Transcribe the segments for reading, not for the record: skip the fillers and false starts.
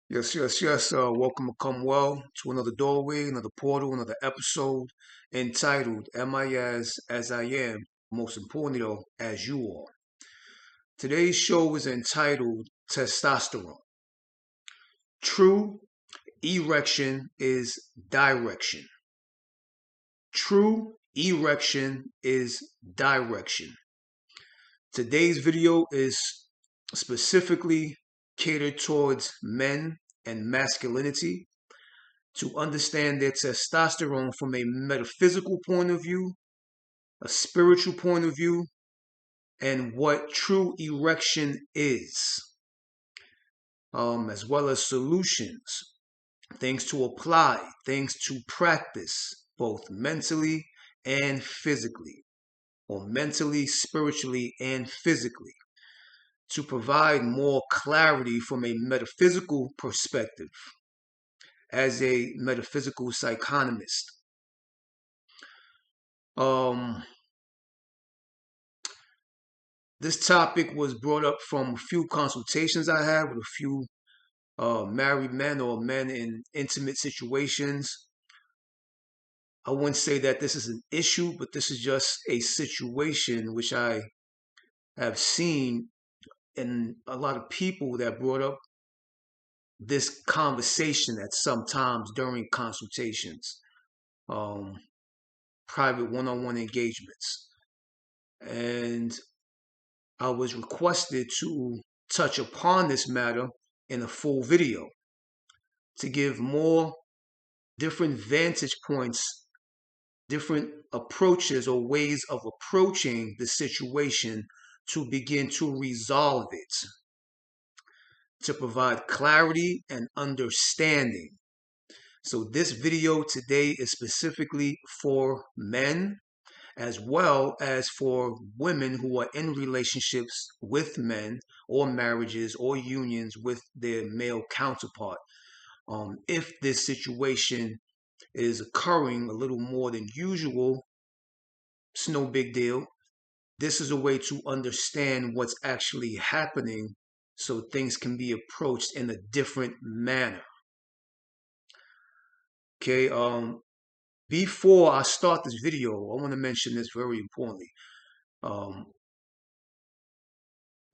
Yes. Welcome to Come Well to another doorway, another portal, another episode entitled Amias as I Am, most importantly though, as you are. Today's show is entitled Testosterone. True erection is direction. True erection is direction. Today's video is specifically catered towards men and masculinity to understand their testosterone from a metaphysical point of view, a spiritual point of view, and what true erection is, as well as solutions, things to apply, things to practice, both mentally and physically, or mentally, spiritually, and physically, to provide more clarity from a metaphysical perspective as a metaphysical psychonomist. Um, This topic was brought up from a few consultations I had with a few married men or men in intimate situations. I wouldn't say that this is an issue, but this is just a situation which I have seen in a lot of people that brought up this conversation at some times during consultations, um, private one-on-one engagements. And I was requested to touch upon this matter in a full video to give more different vantage points, different approaches or ways of approaching the situation to begin to resolve it, to provide clarity and understanding. So this video today is specifically for men as well as for women who are in relationships with men or marriages or unions with their male counterpart. If this situation is occurring a little more than usual, it's no big deal. This is a way to understand what's actually happening so things can be approached in a different manner. Okay, before I start this video, I want to mention this very importantly. Um,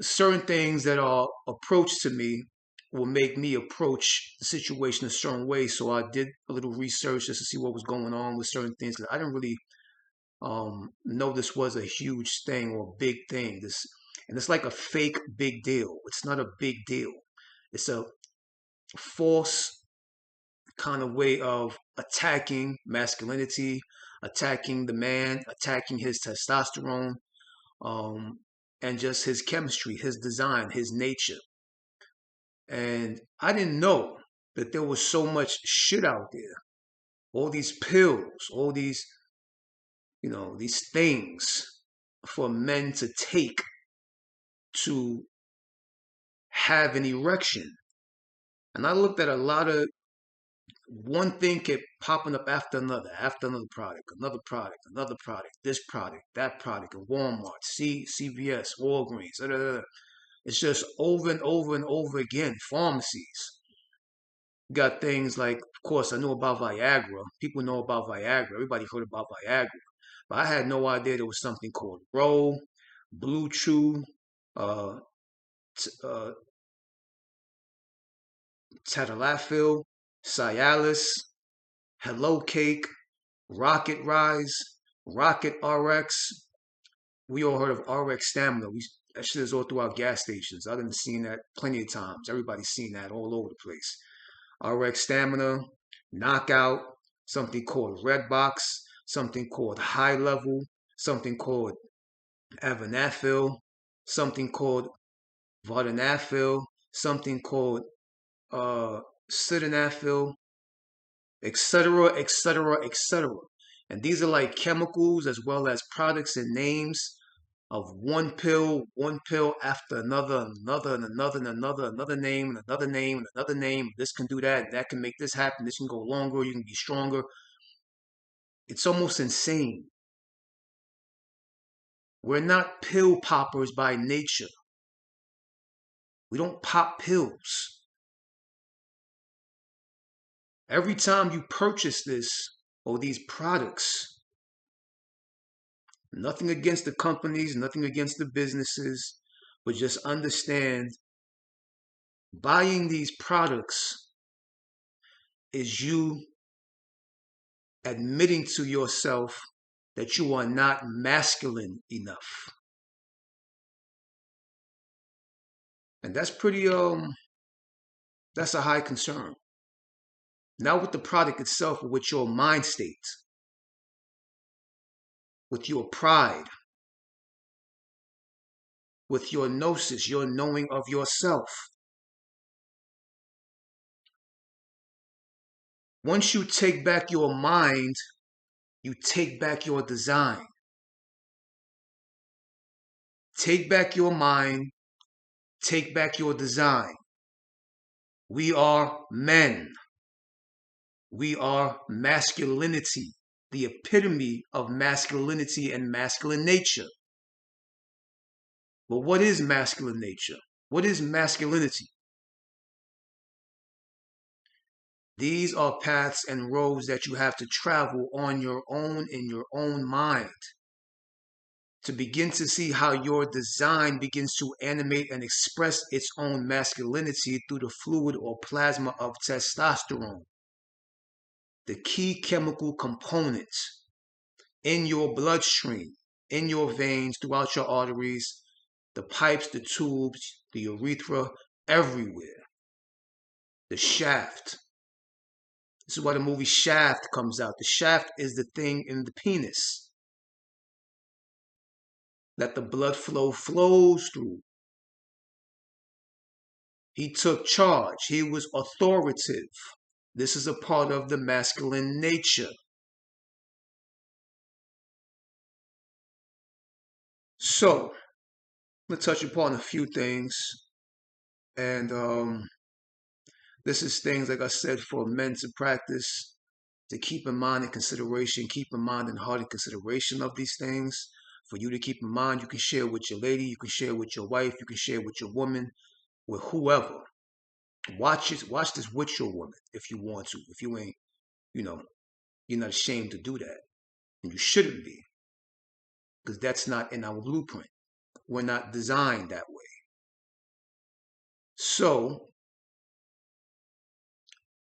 Certain things that are approached to me will make me approach the situation a certain way. So I did a little research just to see what was going on with certain things. 'Cause I didn't really know this was a huge thing or a big thing. And it's like a fake big deal. It's not a big deal. It's a false kind of way of attacking masculinity, attacking the man, attacking his testosterone, um, and just his chemistry, his design, his nature. And I didn't know that there was so much shit out there. All these pills, all these, these things for men to take to have an erection. And I looked at a lot of one thing kept popping up after another product, another product, this product, that product, in Walmart, CVS, Walgreens. Da, da, da. It's just over and over and over again. Pharmacies got things like, of course, I knew about Viagra. People know about Viagra. Everybody heard about Viagra. But I had no idea there was something called Roll, Blue Chew, uh, uh, Tadalafil, Cialis, Hello Cake, Rocket Rise, Rocket RX. We all heard of RX Stamina. That shit is all throughout gas stations. I've been seeing that plenty of times. Everybody's seen that all over the place. RX Stamina, Knockout, something called Red Box, something called High Level, something called Avanafil, something called Vardenafil, something called uh, Sildenafil, etc., etc., etc. And these are like chemicals as well as products and names of one pill after another, another, and another, and another name, and another name, and another name. This can do that, that can make this happen, this can go longer, you can be stronger. It's almost insane. We're not pill poppers by nature. We don't pop pills. Every time you purchase this or these products, nothing against the companies, nothing against the businesses, but just understand buying these products is you admitting to yourself that you are not masculine enough. And that's that's a high concern. Not with the product itself, but with your mind state, with your pride, with your gnosis, your knowing of yourself. Once you take back your mind, you take back your design. Take back your mind, take back your design. We are men. We are masculinity, the epitome of masculinity and masculine nature. But what is masculine nature? What is masculinity? These are paths and roads that you have to travel on your own in your own mind to begin to see how your design begins to animate and express its own masculinity through the fluid or plasma of testosterone, the key chemical components in your bloodstream, in your veins, throughout your arteries, the pipes, the tubes, the urethra, everywhere. The shaft. This is why the movie Shaft comes out. The shaft is the thing in the penis that the blood flow flows through. He took charge. He was authoritative. This is a part of the masculine nature. So, let's touch upon a few things. And this is things, like I said, for men to practice, to keep in mind and consideration, keep in mind and heart in consideration of these things. For you to keep in mind, you can share with your lady, you can share with your wife, you can share with your woman, with whoever. Watch this with your woman if you want to. If you ain't, you know, you're not ashamed to do that. And you shouldn't be. Because that's not in our blueprint. We're not designed that way. So,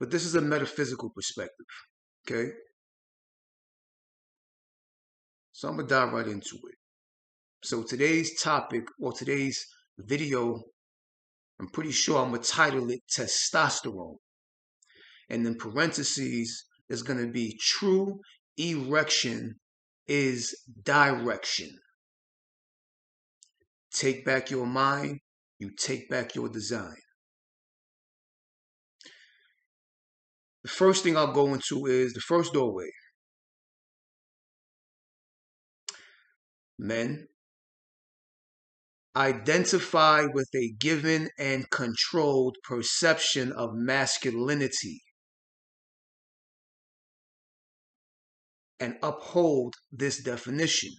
but this is a metaphysical perspective. Okay? So I'm gonna dive right into it. So today's topic, or today's video, I'm pretty sure I'm gonna title it testosterone. And in parentheses, there's gonna be true erection is direction. Take back your mind, you take back your design. The first thing I'll go into is the first doorway. Men, identify with a given and controlled perception of masculinity and uphold this definition.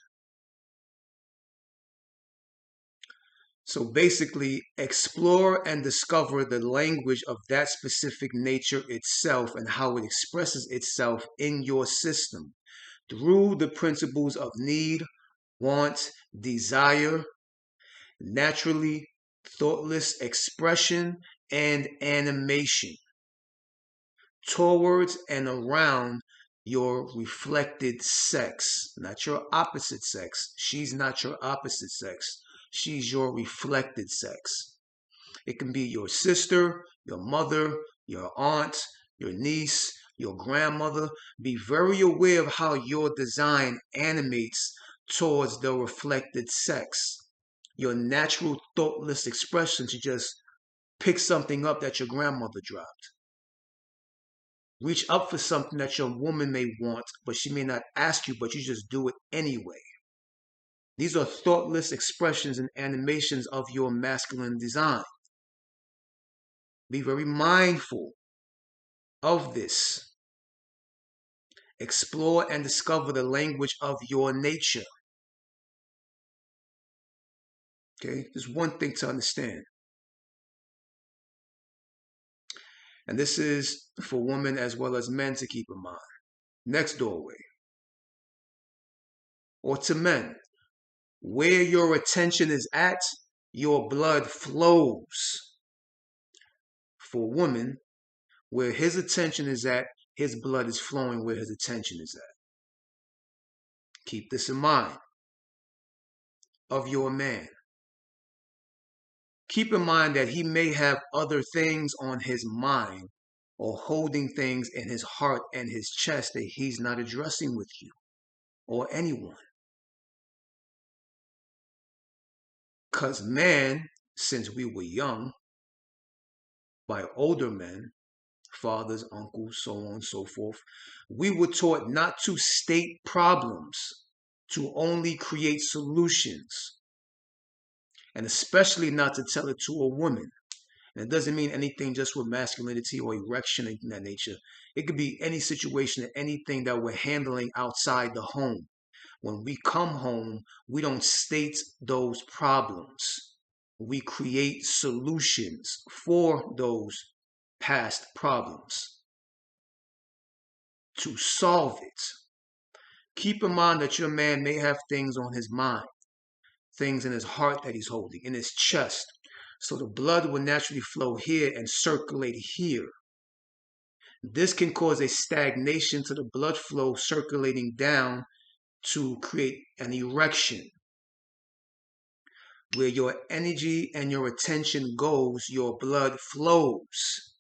So basically, explore and discover the language of that specific nature itself and how it expresses itself in your system through the principles of need, want, desire, naturally thoughtless expression, and animation towards and around your reflected sex, not your opposite sex. She's not your opposite sex. She's your reflected sex. It can be your sister, your mother, your aunt, your niece, your grandmother. Be very aware of how your design animates towards the reflected sex. Your natural thoughtless expression to just pick something up that your grandmother dropped. Reach up for something that your woman may want, but she may not ask you, but you just do it anyway. These are thoughtless expressions and animations of your masculine design. Be very mindful of this. Explore and discover the language of your nature. Okay, there's one thing to understand. And this is for women as well as men to keep in mind. Next doorway. Or to men, where your attention is at, your blood flows. For women, where his attention is at, his blood is flowing where his attention is at. Keep this in mind of your man. Keep in mind that he may have other things on his mind or holding things in his heart and his chest that he's not addressing with you or anyone. Because man, since we were young, by older men, fathers, uncles, so on and so forth, we were taught not to state problems, to only create solutions, and especially not to tell it to a woman. And it doesn't mean anything just with masculinity or erection and that nature. It could be any situation, anything that we're handling outside the home. When we come home, we don't state those problems. We create solutions for those past problems to solve it. Keep in mind that your man may have things on his mind, things in his heart that he's holding, in his chest. So the blood will naturally flow here and circulate here. This can cause a stagnation to the blood flow circulating down to create an erection. Where your energy and your attention goes, your blood flows.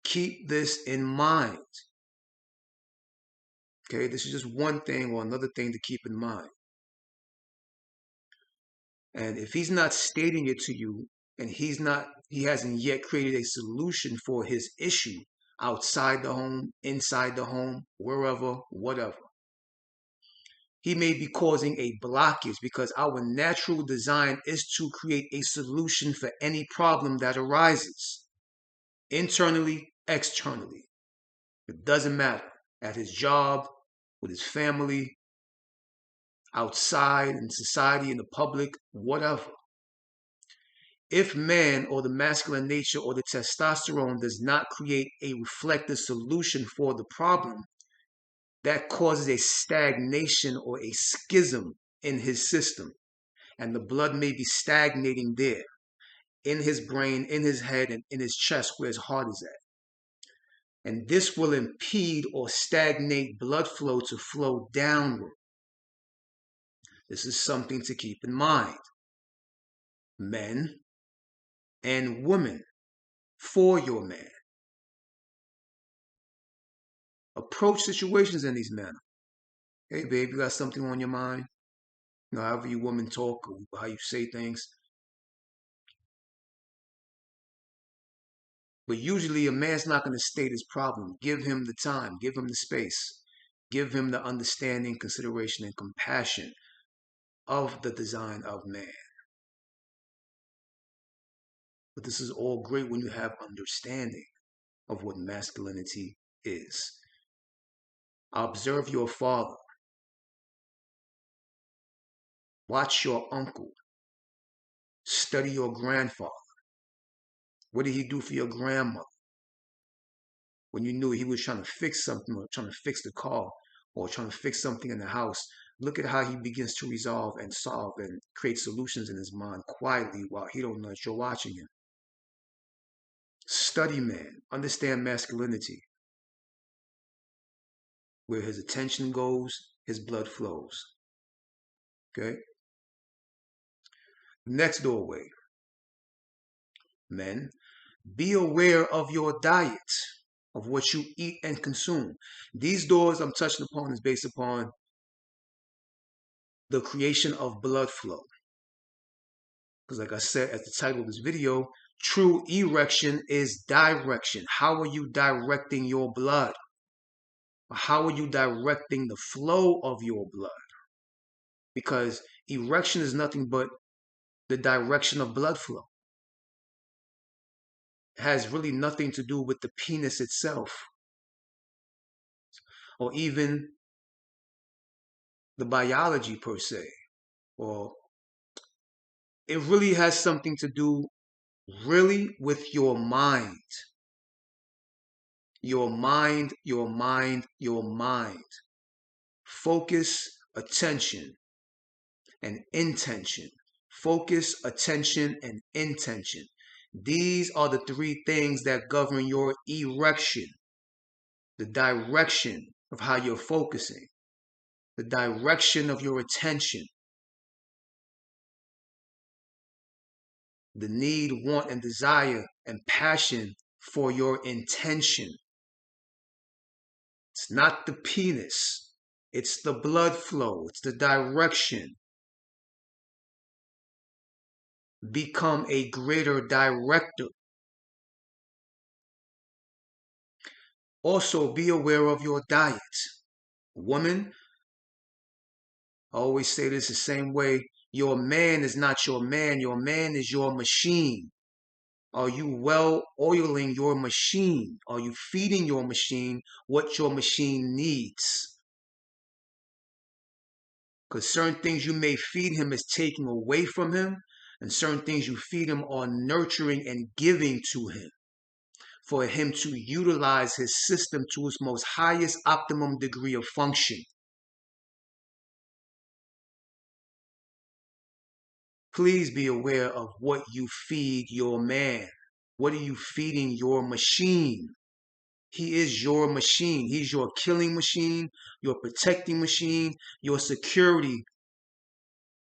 Keep this in mind. Okay, this is just one thing or another thing to keep in mind. And if he's not stating it to you and he hasn't yet created a solution for his issue outside the home, inside the home, wherever, whatever, he may be causing a blockage because our natural design is to create a solution for any problem that arises, internally, externally. It doesn't matter. At his job, with his family, outside in society, in the public, whatever. If man or the masculine nature or the testosterone does not create a reflective solution for the problem, that causes a stagnation or a schism in his system. And the blood may be stagnating there, in his brain, in his head, and in his chest where his heart is at. And this will impede or stagnate blood flow to flow downward. This is something to keep in mind. Men and women, for your man. Approach situations in these manner. Hey, babe, you got something on your mind? You know, however you women talk or how you say things. But usually a man's not going to state his problem. Give him the time. Give him the space. Give him the understanding, consideration, and compassion of the design of man. But this is all great when you have understanding of what masculinity is. Observe your father. Watch your uncle. Study your grandfather. What did he do for your grandmother? When you knew he was trying to fix something or trying to fix the car or trying to fix something in the house, look at how he begins to resolve and solve and create solutions in his mind quietly while he don't know that you're watching him. Study man. Understand masculinity. Where his attention goes, his blood flows. Okay? Next doorway. Men, be aware of your diet, of what you eat and consume. These doors I'm touching upon is based upon the creation of blood flow. Because like I said at the title of this video, true erection is direction. How are you directing your blood? How are you directing the flow of your blood? Because erection is nothing but the direction of blood flow. It has really nothing to do with the penis itself or even the biology per se, or it really has something to do really with your mind. Your mind, your mind, your mind. Focus, attention, and intention. Focus, attention, and intention. These are the three things that govern your erection, the direction of how you're focusing, the direction of your attention, the need, want, and desire and passion for your intention. It's not the penis, it's the blood flow, it's the direction. Become a greater director. Also, be aware of your diet. Woman, I always say this the same way. Your man is not your man. Your man is your machine. Are you well oiling your machine? Are you feeding your machine what your machine needs? Because certain things you may feed him is taking away from him, and certain things you feed him are nurturing and giving to him for him to utilize his system to its most highest optimum degree of function. Please be aware of what you feed your man. What are you feeding your machine? He is your machine. He's your killing machine, your protecting machine, your security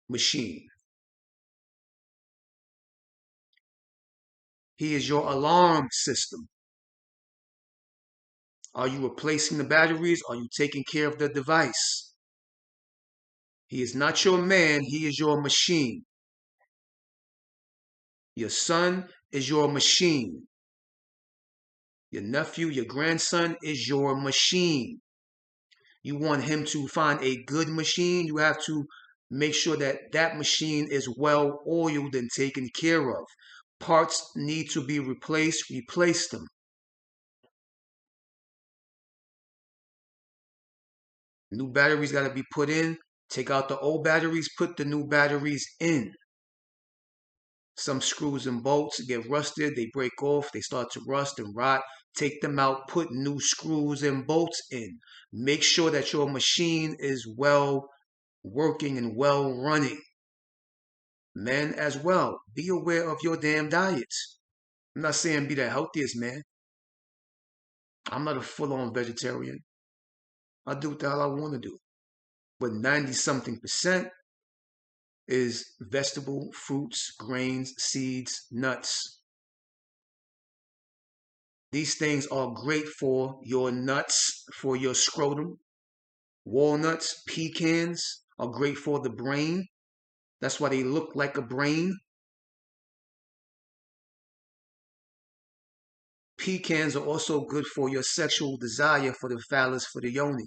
machine. He is your alarm system. Are you replacing the batteries? Are you taking care of the device? He is not your man. He is your machine. Your son is your machine. Your nephew, your grandson is your machine. You want him to find a good machine, you have to make sure that that machine is well oiled and taken care of. Parts need to be replaced, replace them. New batteries got to be put in. Take out the old batteries, put the new batteries in. Some screws and bolts get rusted, they break off, they start to rust and rot. Take them out, put new screws and bolts in. Make sure that your machine is well working and well running. Men as well, be aware of your damn diets. I'm not saying be the healthiest man. I'm not a full-on vegetarian. I do what the hell I want to do. But 90-something% is vegetable, fruits, grains, seeds, nuts. These things are great for your nuts, for your scrotum. Walnuts, pecans are great for the brain. That's why they look like a brain. Pecans are also good for your sexual desire, for the phallus, for the yoni,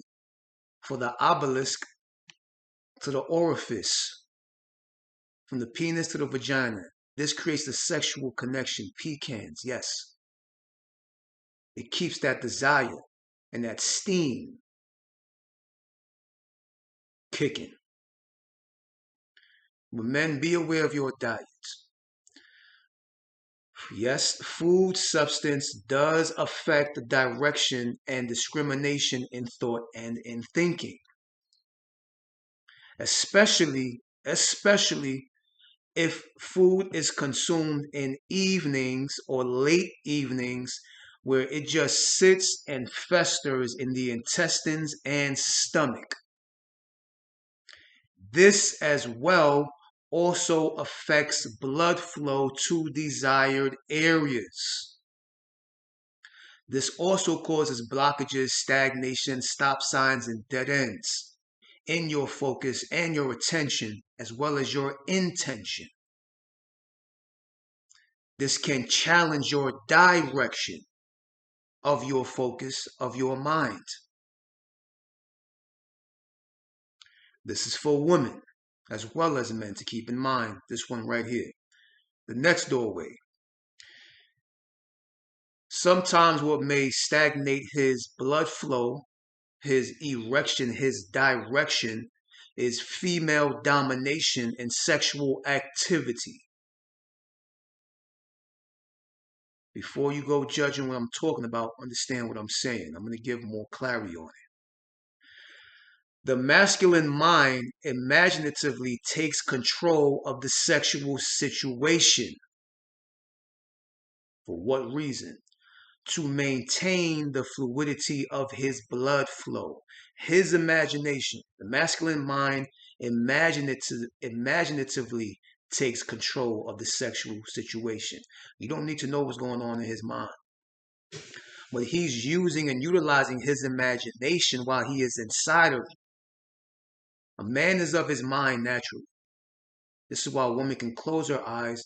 for the obelisk to the orifice, from the penis to the vagina. This creates the sexual connection. Pecans, yes. It keeps that desire and that steam kicking. But men, be aware of your diet. Yes, food substance does affect the direction and discrimination in thought and in thinking. Especially if food is consumed in evenings or late evenings where it just sits and festers in the intestines and stomach. This as well also affects blood flow to desired areas. This also causes blockages, stagnation, stop signs, and dead ends in your focus and your attention, as well as your intention. This can challenge your direction of your focus, of your mind. This is for women as well as men to keep in mind. This one right here. The next doorway. Sometimes what may stagnate his blood flow, his erection, his direction, is female domination and sexual activity. Before you go judging what I'm talking about, understand what I'm saying. I'm going to give more clarity on it. The masculine mind imaginatively takes control of the sexual situation. For what reason? To maintain the fluidity of his blood flow. His imagination, the masculine mind imaginatively takes control of the sexual situation. You don't need to know what's going on in his mind. But he's using and utilizing his imagination while he is inside of you. A man is of his mind naturally. This is why a woman can close her eyes.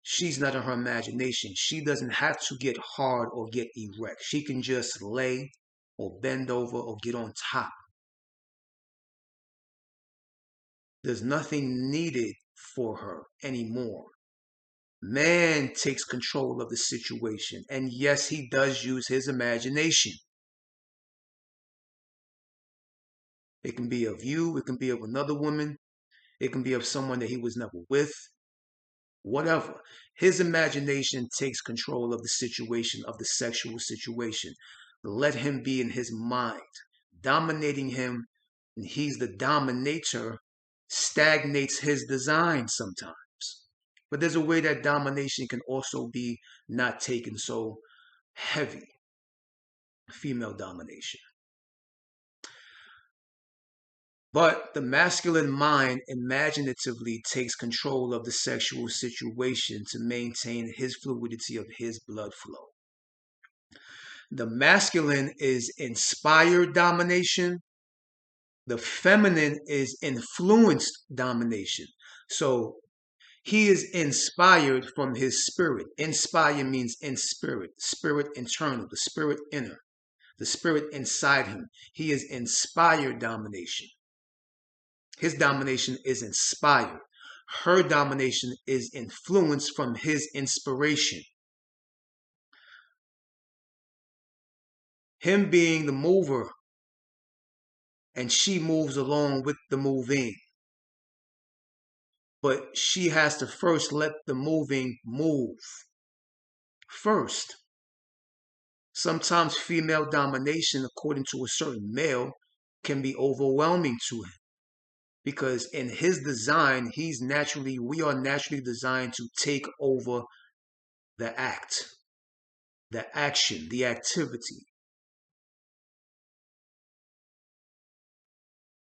She's not in her imagination. She doesn't have to get hard or get erect. She can just lay or bend over or get on top. There's nothing needed for her anymore. Man takes control of the situation. And yes, he does use his imagination. It can be of you. It can be of another woman. It can be of someone that he was never with. Whatever. His imagination takes control of the situation, of the sexual situation. Let him be in his mind. Dominating him, and he's the dominator, stagnates his design sometimes. But there's a way that domination can also be not taken so heavy. Female domination. But the masculine mind imaginatively takes control of the sexual situation to maintain his fluidity of his blood flow. The masculine is inspired domination. The feminine is influenced domination. So he is inspired from his spirit. Inspire means in spirit. Spirit internal, the spirit inner, the spirit inside him. He is inspired domination. His domination is inspired. Her domination is influenced from his inspiration. Him being the mover, and she moves along with the moving. But she has to first let the moving move first. Sometimes female domination, according to a certain male, can be overwhelming to him. Because in his design, we are naturally designed to take over the act, the action, the activity.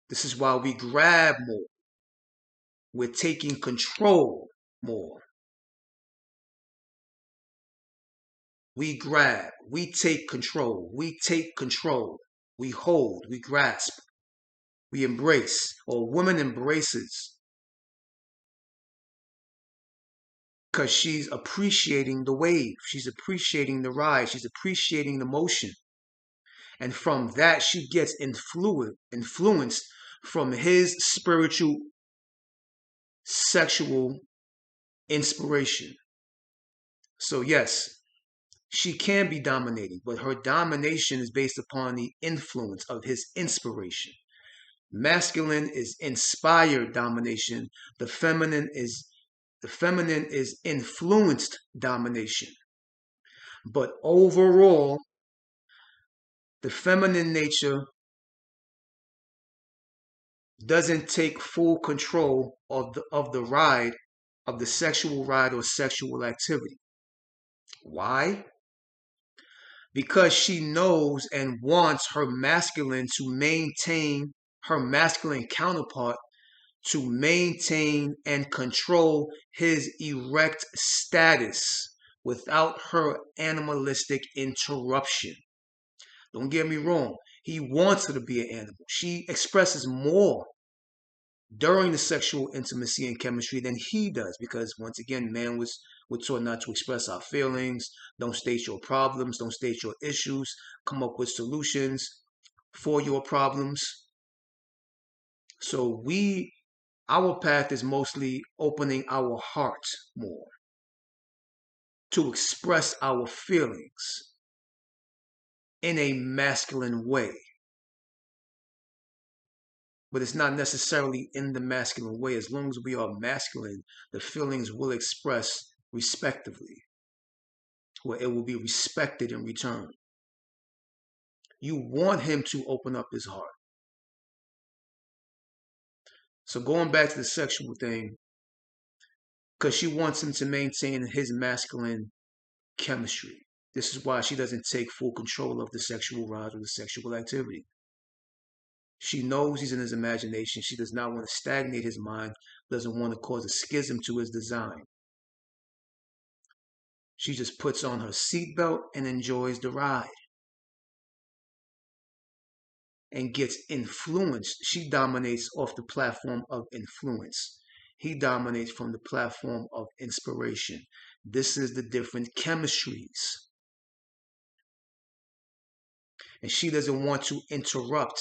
This is why we grab more. We're taking control more. We grab, we take control, we hold, we grasp, we embrace, or woman embraces because she's appreciating the wave, she's appreciating the ride, she's appreciating the motion. And from that, she gets influenced from his spiritual, sexual inspiration. So yes, she can be dominating, but her domination is based upon the influence of his inspiration. Masculine is inspired domination. The feminine is influenced domination. But overall, the feminine nature doesn't take full control of the ride, of the sexual ride or sexual activity. Why? Because she knows and wants her masculine to maintain, her masculine counterpart to maintain and control his erect status without her animalistic interruption. Don't get me wrong. He wants her to be an animal. She expresses more during the sexual intimacy and chemistry than he does, because once again, we're taught not to express our feelings. Don't state your problems. Don't state your issues. Come up with solutions for your problems. So our path is mostly opening our hearts more to express our feelings in a masculine way. But it's not necessarily in the masculine way. As long as we are masculine, the feelings will express respectively. where it will be respected in return. You want him to open up his heart. So going back to the sexual thing, because she wants him to maintain his masculine chemistry. This is why she doesn't take full control of the sexual rise or the sexual activity. She knows he's in his imagination. She does not want to stagnate his mind, doesn't want to cause a schism to his design. She just puts on her seatbelt and enjoys the ride and gets influenced. She dominates off the platform of influence. He dominates from the platform of inspiration. This is the different chemistries. And she doesn't want to interrupt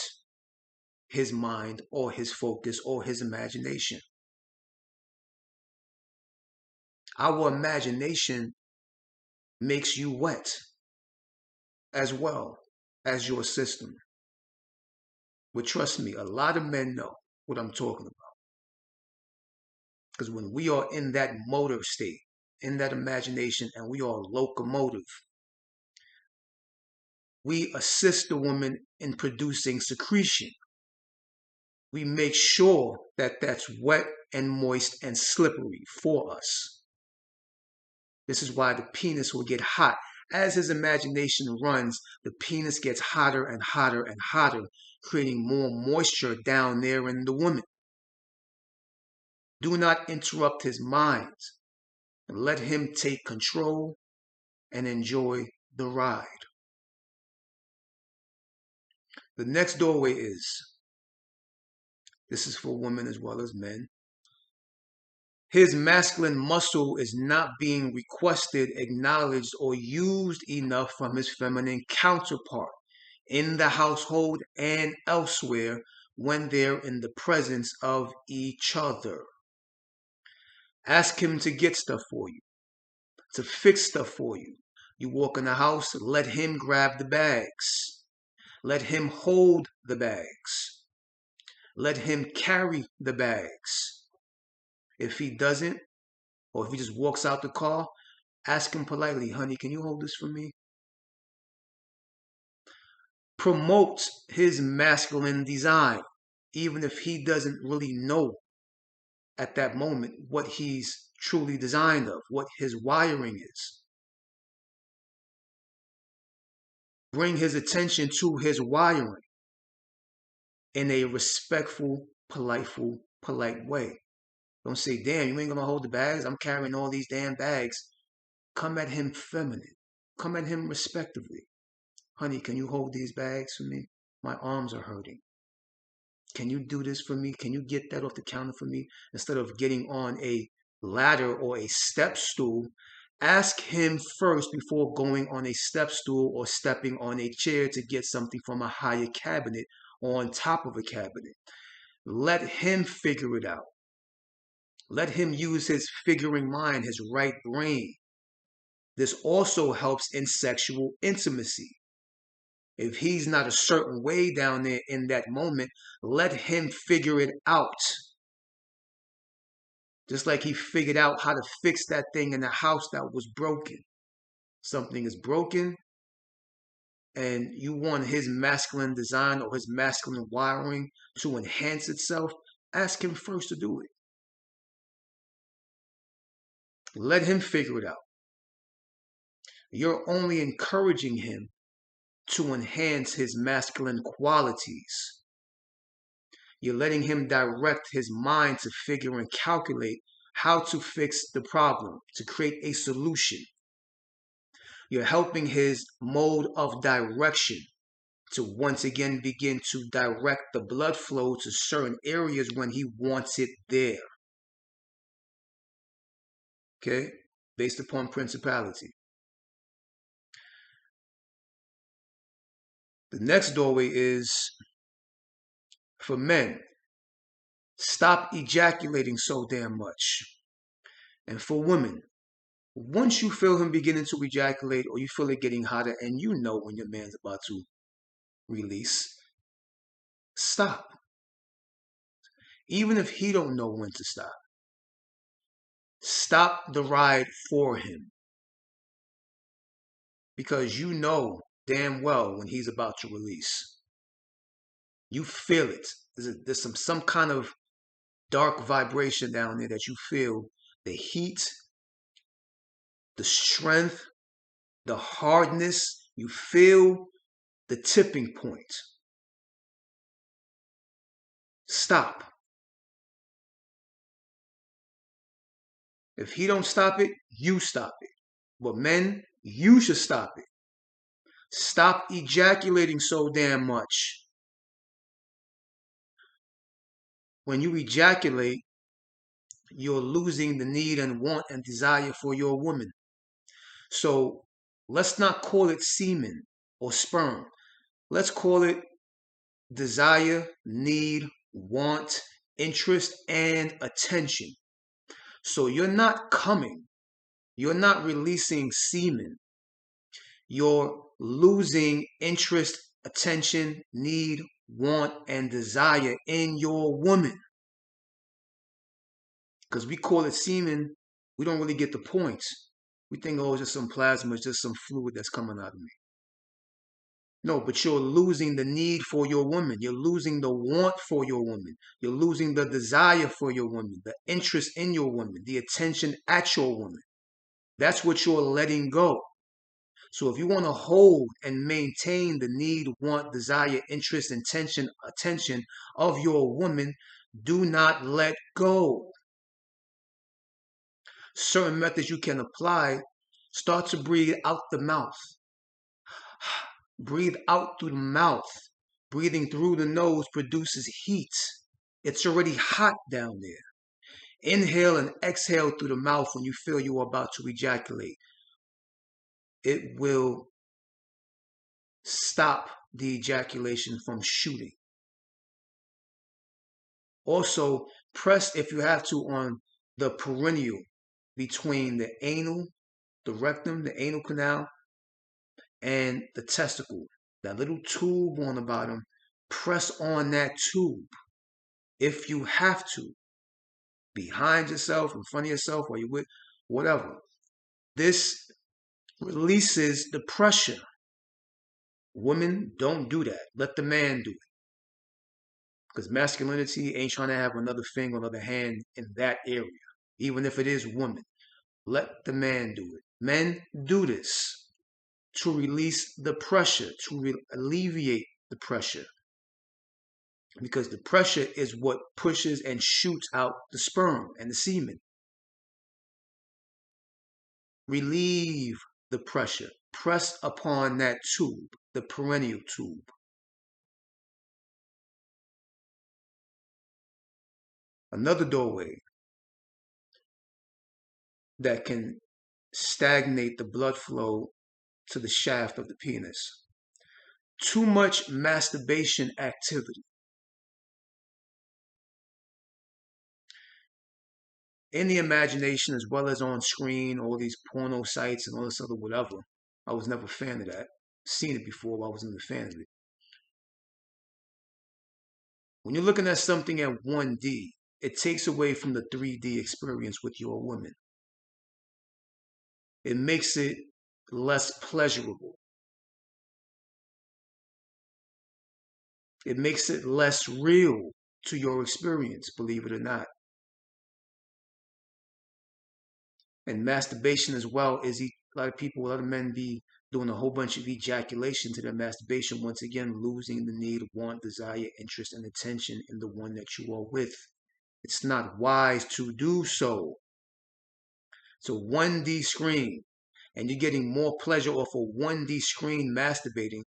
his mind or his focus or his imagination. Our imagination makes you wet as well as your system. But trust me, a lot of men know what I'm talking about. Because when we are in that motor state, in that imagination, and we are locomotive, we assist the woman in producing secretion. We make sure that that's wet and moist and slippery for us. This is why the penis will get hot. As his imagination runs, the penis gets hotter and hotter and hotter, creating more moisture down there in the woman. Do not interrupt his mind. Let him take control and enjoy the ride. The next doorway is, this is for women as well as men, his masculine muscle is not being requested, acknowledged, or used enough from his feminine counterpart in the household and elsewhere when they're in the presence of each other. Ask him to get stuff for you, to fix stuff for you. You walk in the house, let him grab the bags. Let him hold the bags. Let him carry the bags. If he doesn't, or if he just walks out the car, ask him politely, honey, can you hold this for me? Promote his masculine design, even if he doesn't really know at that moment what he's truly designed of, what his wiring is. Bring his attention to his wiring in a respectful, polite way. Don't say, damn, you ain't gonna hold the bags? I'm carrying all these damn bags. Come at him feminine. Come at him respectively. Honey, can you hold these bags for me? My arms are hurting. Can you do this for me? Can you get that off the counter for me? Instead of getting on a ladder or a step stool, ask him first before going on a step stool or stepping on a chair to get something from a higher cabinet or on top of a cabinet. Let him figure it out. Let him use his figuring mind, his right brain. This also helps in sexual intimacy. If he's not a certain way down there in that moment, let him figure it out. Just like he figured out how to fix that thing in the house that was broken. Something is broken, and you want his masculine design or his masculine wiring to enhance itself, ask him first to do it. Let him figure it out. You're only encouraging him to enhance his masculine qualities. You're letting him direct his mind to figure and calculate how to fix the problem, to create a solution. You're helping his mode of direction to once again begin to direct the blood flow to certain areas when he wants it there. Okay? Based upon principality. The next doorway is for men. Stop ejaculating so damn much. And for women, once you feel him beginning to ejaculate or you feel it getting hotter and you know when your man's about to release, stop. Even if he don't know when to stop. Stop the ride for him. because you know damn well when he's about to release. You feel it. There's some kind of dark vibration down there that you feel, the heat, the strength, the hardness. You feel the tipping point. Stop. If he don't stop it, you stop it. But men, you should stop it. Stop ejaculating so damn much. When you ejaculate, you're losing the need and want and desire for your woman. So let's not call it semen or sperm. Let's call it desire, need, want, interest, and attention. So you're not coming. You're not releasing semen. You're losing interest, attention, need, want, and desire in your woman. Because we call it semen, we don't really get the points. We think, oh, it's just some plasma, it's just some fluid that's coming out of me. No, but you're losing the need for your woman. You're losing the want for your woman. You're losing the desire for your woman, the interest in your woman, the attention at your woman. That's what you're letting go. So if you want to hold and maintain the need, want, desire, interest, intention, attention of your woman, do not let go. Certain methods you can apply. Start to breathe out the mouth. Breathe out through the mouth. Breathing through the nose produces heat. It's already hot down there. Inhale and exhale through the mouth when you feel you are about to ejaculate. It will stop the ejaculation from shooting. Also, press, if you have to, on the perineal between the anal, the rectum, the anal canal, and the testicle. That little tube on the bottom, press on that tube if you have to. Behind yourself, in front of yourself, or you with whatever. This releases the pressure. Women, don't do that. Let the man do it. Because masculinity ain't trying to have another finger, another hand in that area. Even if it is woman. Let the man do it. Men, do this to release the pressure, to alleviate the pressure. Because the pressure is what pushes and shoots out the sperm and the semen. Relieve the pressure. Press upon that tube, the perineal tube. Another doorway that can stagnate the blood flow to the shaft of the penis. Too much masturbation activity. In the imagination as well as on screen, all these porno sites and all this other whatever. I was never a fan of that. Seen it before, but I wasn't a fan of it. When you're looking at something at 1D, it takes away from the 3D experience with your woman. It makes it less pleasurable. It makes it less real to your experience, believe it or not. And masturbation as well is a lot of people, a lot of men be doing a whole bunch of ejaculation to their masturbation, once again losing the need, want, desire, interest, and attention in the one that you are with. It's not wise to do so. It's a 1D screen, and you're getting more pleasure off a 1D screen masturbating.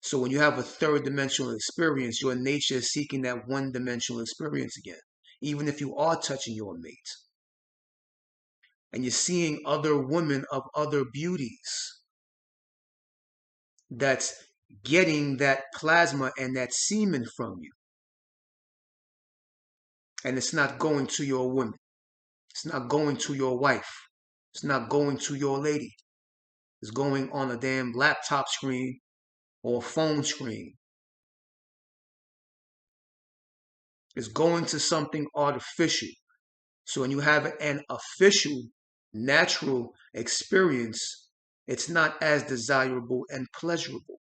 So when you have a third dimensional experience, your nature is seeking that one dimensional experience again, even if you are touching your mate. And you're seeing other women of other beauties that's getting that plasma and that semen from you. And it's not going to your woman. It's not going to your wife. It's not going to your lady. It's going on a damn laptop screen or a phone screen. It's going to something artificial. So when you have an official, natural experience, It's not as desirable and pleasurable.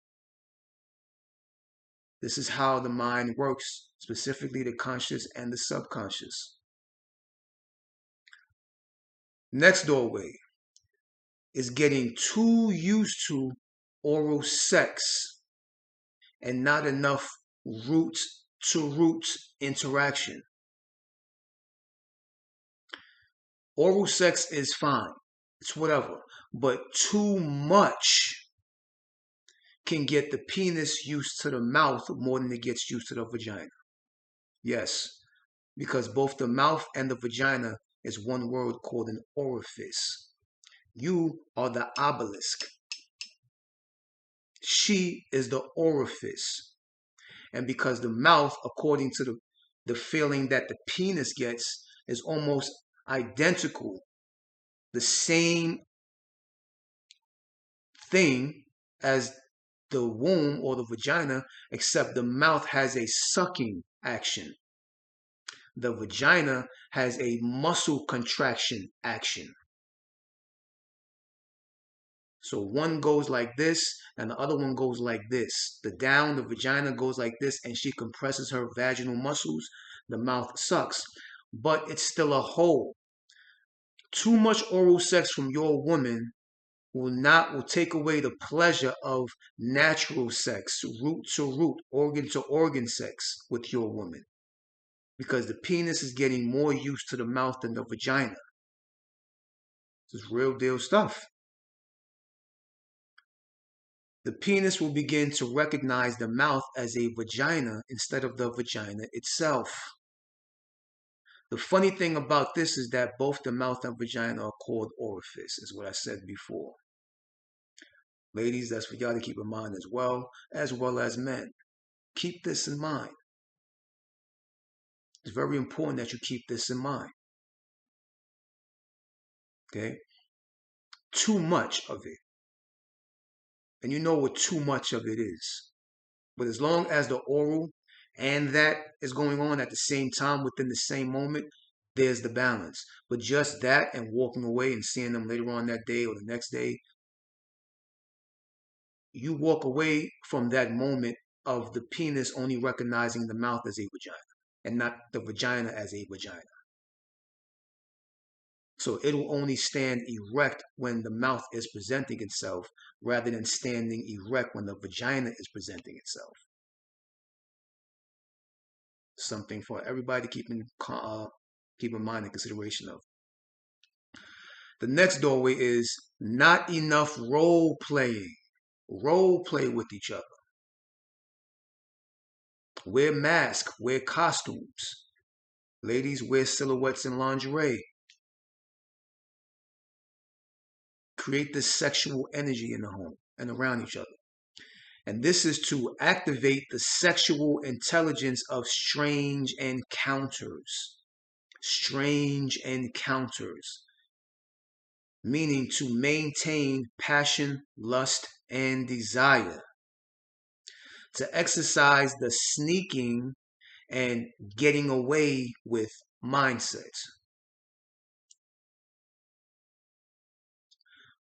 This is how the mind works, specifically the conscious and the subconscious. Next doorway is getting too used to oral sex and not enough root to root interaction. Oral sex is fine, it's whatever, but too much can get the penis used to the mouth more than it gets used to the vagina. Yes, because both the mouth and the vagina is one word called an orifice. You are the obelisk. She is the orifice. And because the mouth, according to the feeling that the penis gets, is almost identical, the same thing as the womb or the vagina, except the mouth has a sucking action. The vagina has a muscle contraction action. So one goes like this and the other one goes like this. The vagina goes like this and she compresses her vaginal muscles. The mouth sucks, but it's still a hole. Too much oral sex from your woman will take away the pleasure of natural sex, root to root, organ to organ sex with your woman. Because the penis is getting more used to the mouth than the vagina. This is real deal stuff. The penis will begin to recognize the mouth as a vagina instead of the vagina itself. The funny thing about this is that both the mouth and vagina are called orifice, is what I said before. Ladies, that's for y'all to keep in mind as well as men. Keep this in mind. It's very important that you keep this in mind. Okay? Too much of it. And you know what too much of it is. But as long as the oral and that is going on at the same time within the same moment, there's the balance. But just that and walking away and seeing them later on that day or the next day, you walk away from that moment of the penis only recognizing the mouth as a vagina and not the vagina as a vagina. So it will only stand erect when the mouth is presenting itself rather than standing erect when the vagina is presenting itself. Something for everybody to keep in mind and consideration of. The next doorway is not enough role playing. Role play with each other. Wear masks, wear costumes. Ladies, wear silhouettes and lingerie. Create this sexual energy in the home and around each other. And this is to activate the sexual intelligence of strange encounters. Strange encounters. Meaning to maintain passion, lust, and desire. To exercise the sneaking and getting away with mindset.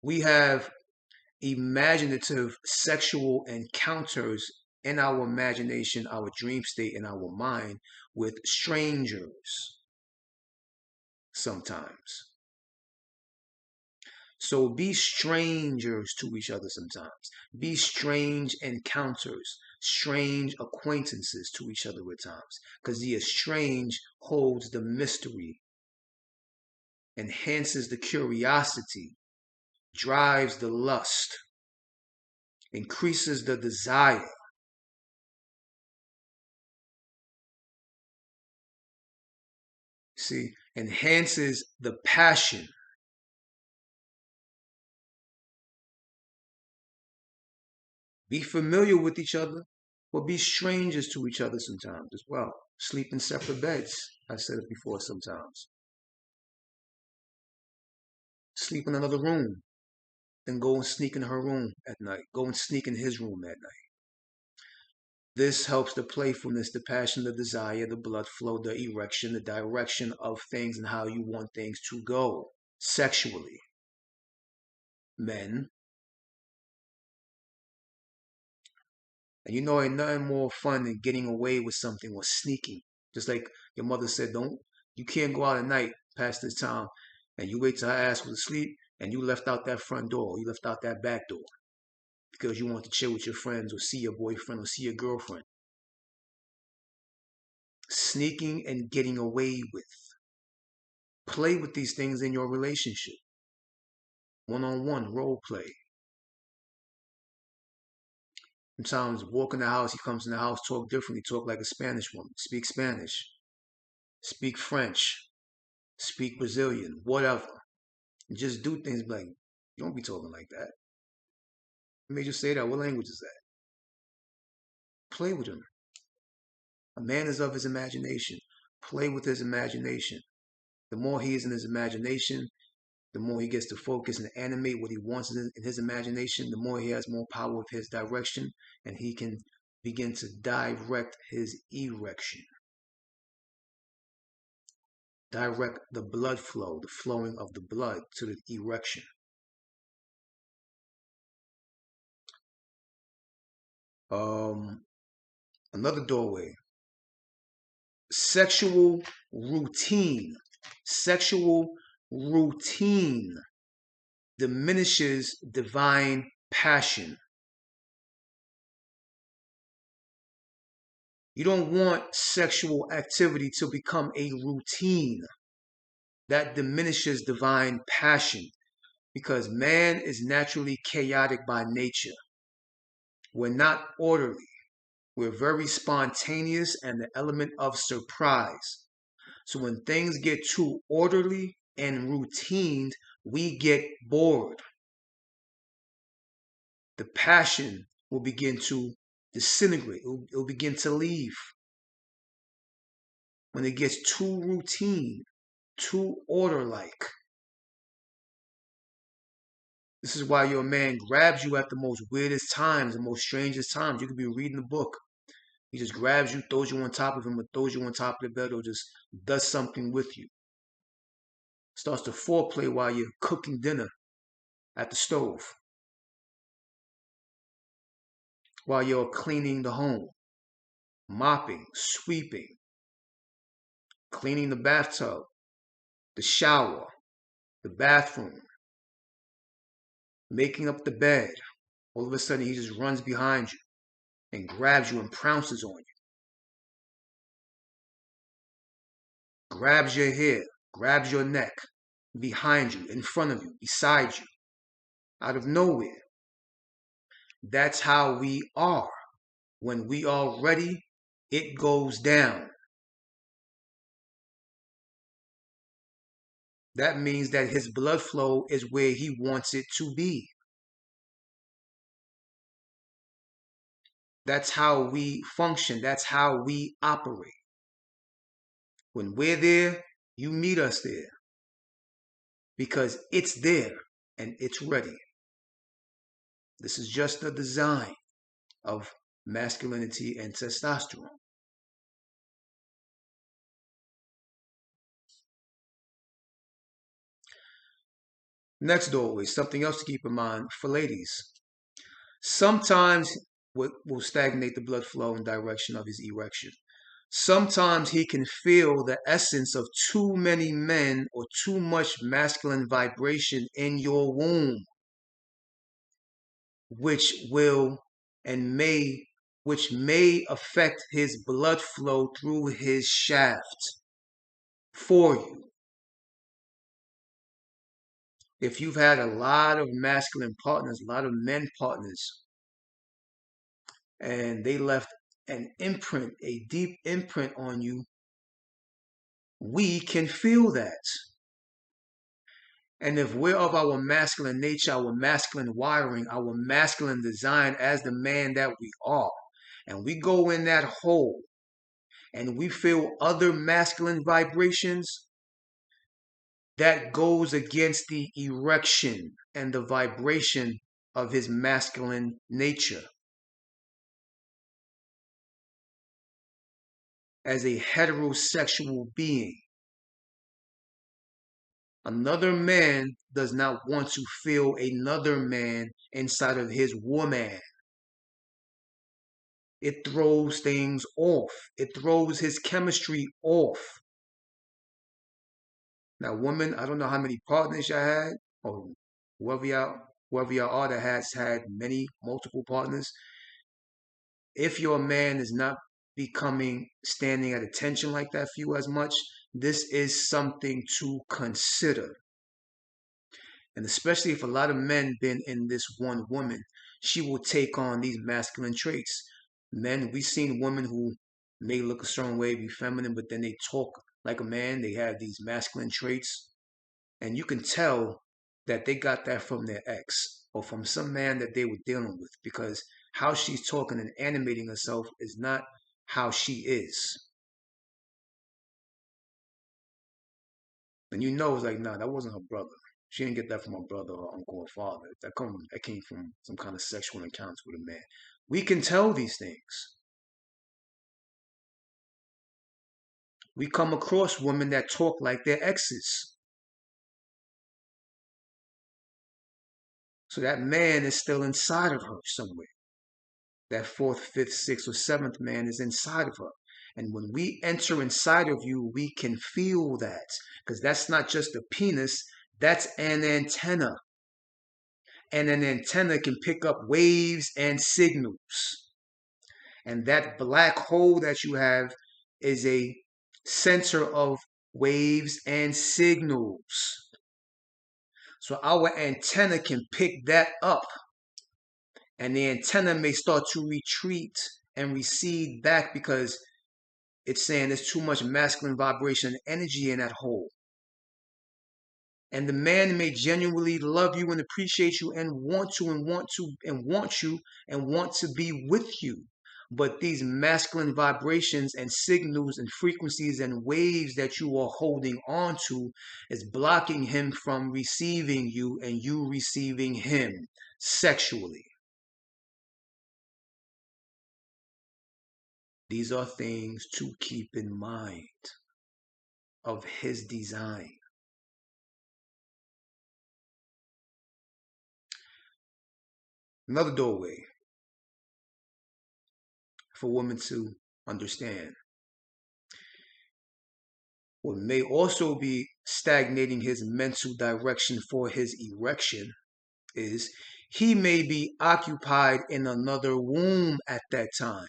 We have imaginative sexual encounters in our imagination, our dream state, in our mind with strangers sometimes. So be strangers to each other sometimes. Be strange encounters, strange acquaintances to each other at times. Because the estranged holds the mystery, enhances the curiosity, drives the lust, increases the desire. See, enhances the passion. Be familiar with each other, but be strangers to each other sometimes as well. Sleep in separate beds. I said it before sometimes. Sleep in another room. Then go and sneak in her room at night. Go and sneak in his room at night. This helps the playfulness, the passion, the desire, the blood flow, the erection, the direction of things and how you want things to go sexually. Men, And you know, ain't nothing more fun than getting away with something or sneaking. Just like your mother said, you can't go out at night past this time. And you wait till her ass was asleep and you left out that front door, you left out that back door because you want to chill with your friends or see your boyfriend or see your girlfriend. Sneaking and getting away with. Play with these things in your relationship. One-on-one role play. Sometimes walk in the house, he comes in the house, talk differently, talk like a Spanish woman, speak Spanish, speak French, speak Brazilian, whatever. And just do things like, you don't be talking like that. What made you say that? What language is that? Play with him. A man is of his imagination. Play with his imagination. The more he is in his imagination, the more he gets to focus and animate what he wants in his imagination, the more he has more power with his direction, and he can begin to direct his erection. Direct the blood flow, the flowing of the blood to the erection. Another doorway. Sexual routine. Sexual routine diminishes divine passion. You don't want sexual activity to become a routine. That diminishes divine passion because man is naturally chaotic by nature. We're not orderly. We're very spontaneous and the element of surprise. So when things get too orderly and routined, we get bored. The passion will begin to disintegrate. It'll begin to leave. When it gets too routine, too order-like. This is why your man grabs you at the most weirdest times, the most strangest times. You could be reading a book. He just grabs you, throws you on top of him, or throws you on top of the bed, or just does something with you. Starts to foreplay while you're cooking dinner at the stove. While you're cleaning the home, mopping, sweeping, cleaning the bathtub, the shower, the bathroom, making up the bed. All of a sudden, he just runs behind you and grabs you and pounces on you. Grabs your hair, grabs your neck, behind you, in front of you, beside you, out of nowhere. That's how we are. When we are ready, it goes down. That means that his blood flow is where he wants it to be. That's how we function. That's how we operate. When we're there, you meet us there. Because it's there and it's ready. This is just the design of masculinity and testosterone. Next doorway, something else to keep in mind for ladies. Sometimes will stagnate the blood flow and direction of his erection. Sometimes he can feel the essence of too many men or too much masculine vibration in your womb, which may affect his blood flow through his shaft for you. If you've had a lot of masculine partners, a lot of men partners, and they left an imprint, a deep imprint on you, we can feel that. And if we're of our masculine nature, our masculine wiring, our masculine design as the man that we are, and we go in that hole and we feel other masculine vibrations, that goes against the erection and the vibration of his masculine nature. As a heterosexual being, another man does not want to feel another man inside of his woman. It throws things off. It throws his chemistry off. Now, women, I don't know how many partners y'all had, or whoever y'all are that has had many, multiple partners. If your man is not standing at attention like that for you as much, this is something to consider. And especially if a lot of men been in this one woman, she will take on these masculine traits. Men, we've seen women who may look a certain way, be feminine, but then they talk like a man. They have these masculine traits. And you can tell that they got that from their ex or from some man that they were dealing with, because how she's talking and animating herself is not how she is. And you know it's like, nah, that wasn't her brother. She didn't get that from her brother or uncle or father. That came from some kind of sexual encounter with a man. We can tell these things. We come across women that talk like their exes. So that man is still inside of her somewhere. That fourth, fifth, sixth, or seventh man is inside of her. And when we enter inside of you, we can feel that. Because that's not just a penis, that's an antenna. And an antenna can pick up waves and signals. And that black hole that you have is a center of waves and signals. So our antenna can pick that up. And the antenna may start to retreat and recede back because it's saying there's too much masculine vibration and energy in that hole. And the man may genuinely love you and appreciate you and want to be with you. But these masculine vibrations and signals and frequencies and waves that you are holding on to is blocking him from receiving you and you receiving him sexually. These are things to keep in mind of his design. Another doorway for women to understand. What may also be stagnating his mental direction for his erection is he may be occupied in another womb at that time.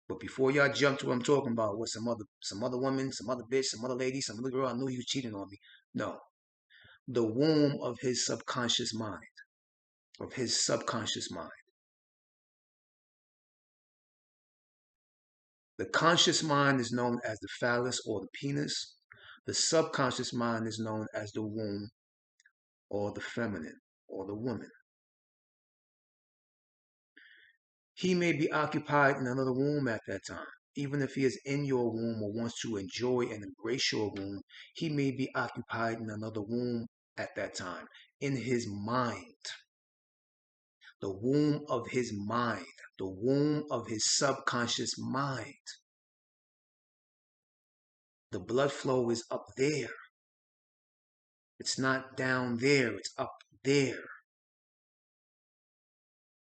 But before y'all jump to what I'm talking about, with some other woman, some other bitch, some other lady, some other girl, I knew you cheating on me. No. The womb of his subconscious mind. Of his subconscious mind. The conscious mind is known as the phallus or the penis. The subconscious mind is known as the womb or the feminine or the woman. He may be occupied in another womb at that time. Even if he is in your womb or wants to enjoy and embrace your womb, he may be occupied in another womb at that time, in his mind. The womb of his mind, the womb of his subconscious mind. The blood flow is up there. It's not down there, it's up there.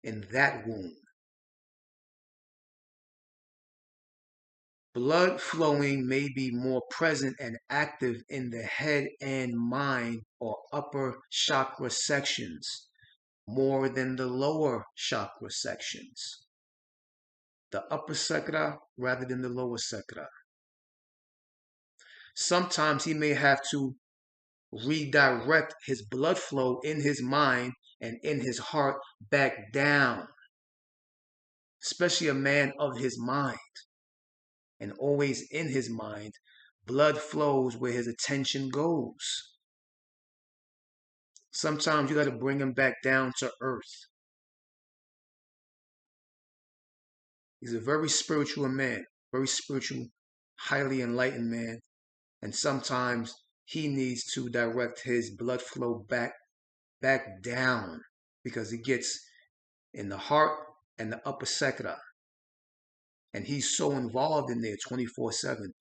In that womb. Blood flowing may be more present and active in the head and mind or upper chakra sections more than the lower chakra sections. The upper chakra rather than the lower chakra. Sometimes he may have to redirect his blood flow in his mind and in his heart back down, especially a man of his mind. And always in his mind, blood flows where his attention goes. Sometimes you got to bring him back down to earth. He's a very spiritual man, very spiritual, highly enlightened man. And sometimes he needs to direct his blood flow back down because it gets in the heart and the upper chakra. And he's so involved in there 24/7.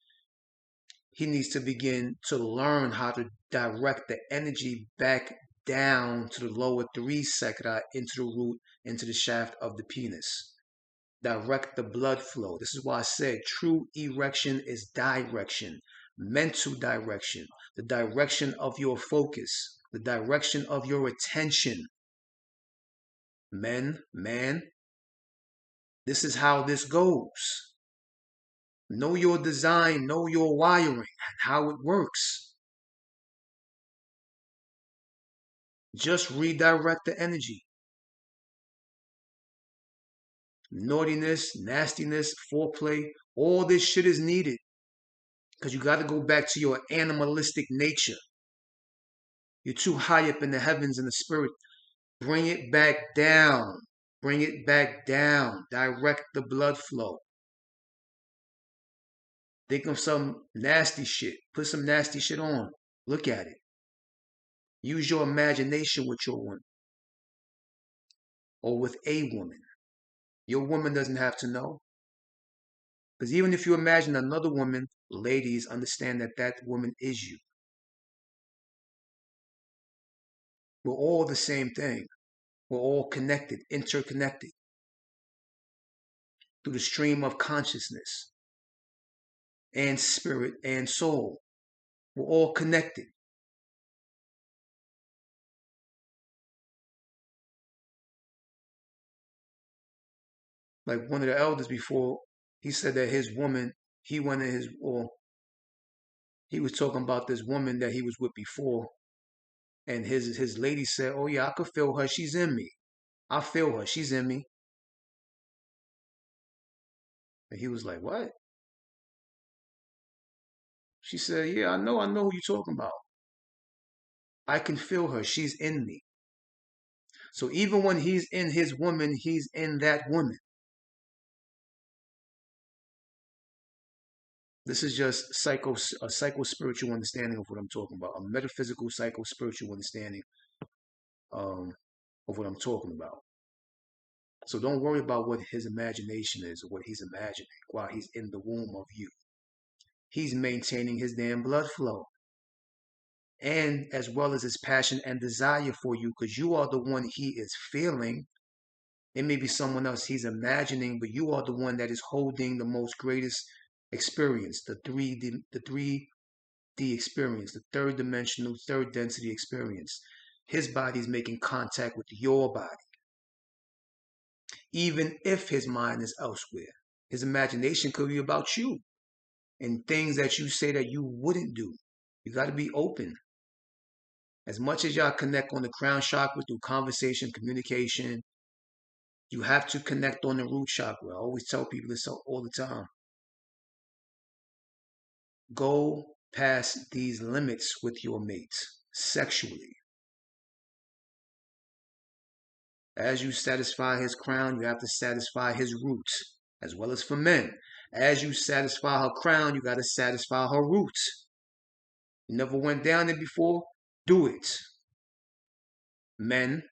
He needs to begin to learn how to direct the energy back down to the lower 3 chakra, into the root, into the shaft of the penis. Direct the blood flow. This is why I said true erection is direction, mental direction, the direction of your focus, the direction of your attention. Man, this is how this goes. Know your design, know your wiring, and how it works. Just redirect the energy. Naughtiness, nastiness, foreplay, all this shit is needed. Because you got to go back to your animalistic nature. You're too high up in the heavens in the spirit. Bring it back down. Bring it back down. Direct the blood flow. Think of some nasty shit. Put some nasty shit on. Look at it. Use your imagination with your woman. Or with a woman. Your woman doesn't have to know. Because even if you imagine another woman, ladies, understand that that woman is you. We're all the same thing. We're all connected, interconnected through the stream of consciousness and spirit and soul. We're all connected. Like one of the elders before, he said that his woman, he went in his, or he was talking about this woman that he was with before, and his lady said, "Oh yeah, I could feel her. She's in me. I feel her. She's in me." And he was like, "What?" She said, "Yeah, I know who you're talking about. I can feel her. She's in me." So even when he's in his woman, he's in that woman. This is just a psycho-spiritual understanding of what I'm talking about, a metaphysical psycho-spiritual understanding of what I'm talking about. So don't worry about what his imagination is or what he's imagining while he's in the womb of you. He's maintaining his damn blood flow. And as well as his passion and desire for you, because you are the one he is feeling. It may be someone else he's imagining, but you are the one that is holding the most greatest experience, the 3D experience, the third dimensional, third density experience. His body is making contact with your body. Even if his mind is elsewhere, his imagination could be about you and things that you say that you wouldn't do. You got to be open. As much as y'all connect on the crown chakra through conversation, communication, you have to connect on the root chakra. I always tell people this all the time. Go past these limits with your mate sexually. As you satisfy his crown, you have to satisfy his roots, as well as for men. As you satisfy her crown, you got to satisfy her roots. You never went down there before? Do it. Men,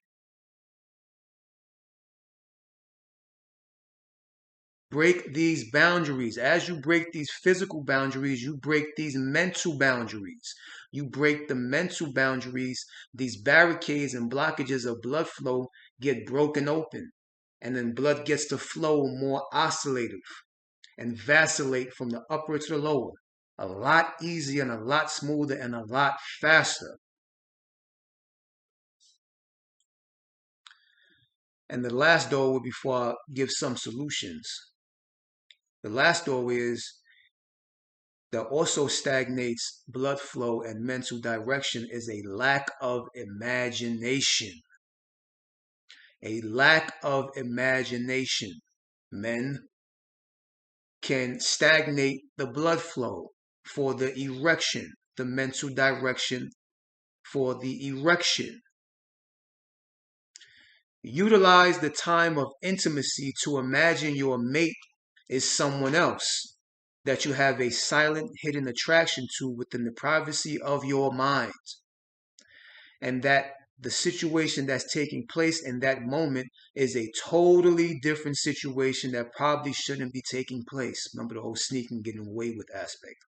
break these boundaries. As you break these physical boundaries, you break these mental boundaries. You break the mental boundaries, these barricades and blockages of blood flow get broken open. And then blood gets to flow more oscillative and vacillate from the upper to the lower. A lot easier and a lot smoother and a lot faster. And the last doorway before I give some solutions. The last doorway is that also stagnates blood flow and mental direction is a lack of imagination. A lack of imagination. Men can stagnate the blood flow for the erection, the mental direction for the erection. Utilize the time of intimacy to imagine your mate is someone else that you have a silent, hidden attraction to within the privacy of your mind. And that the situation that's taking place in that moment is a totally different situation that probably shouldn't be taking place. Remember the whole sneaking, getting away with aspect.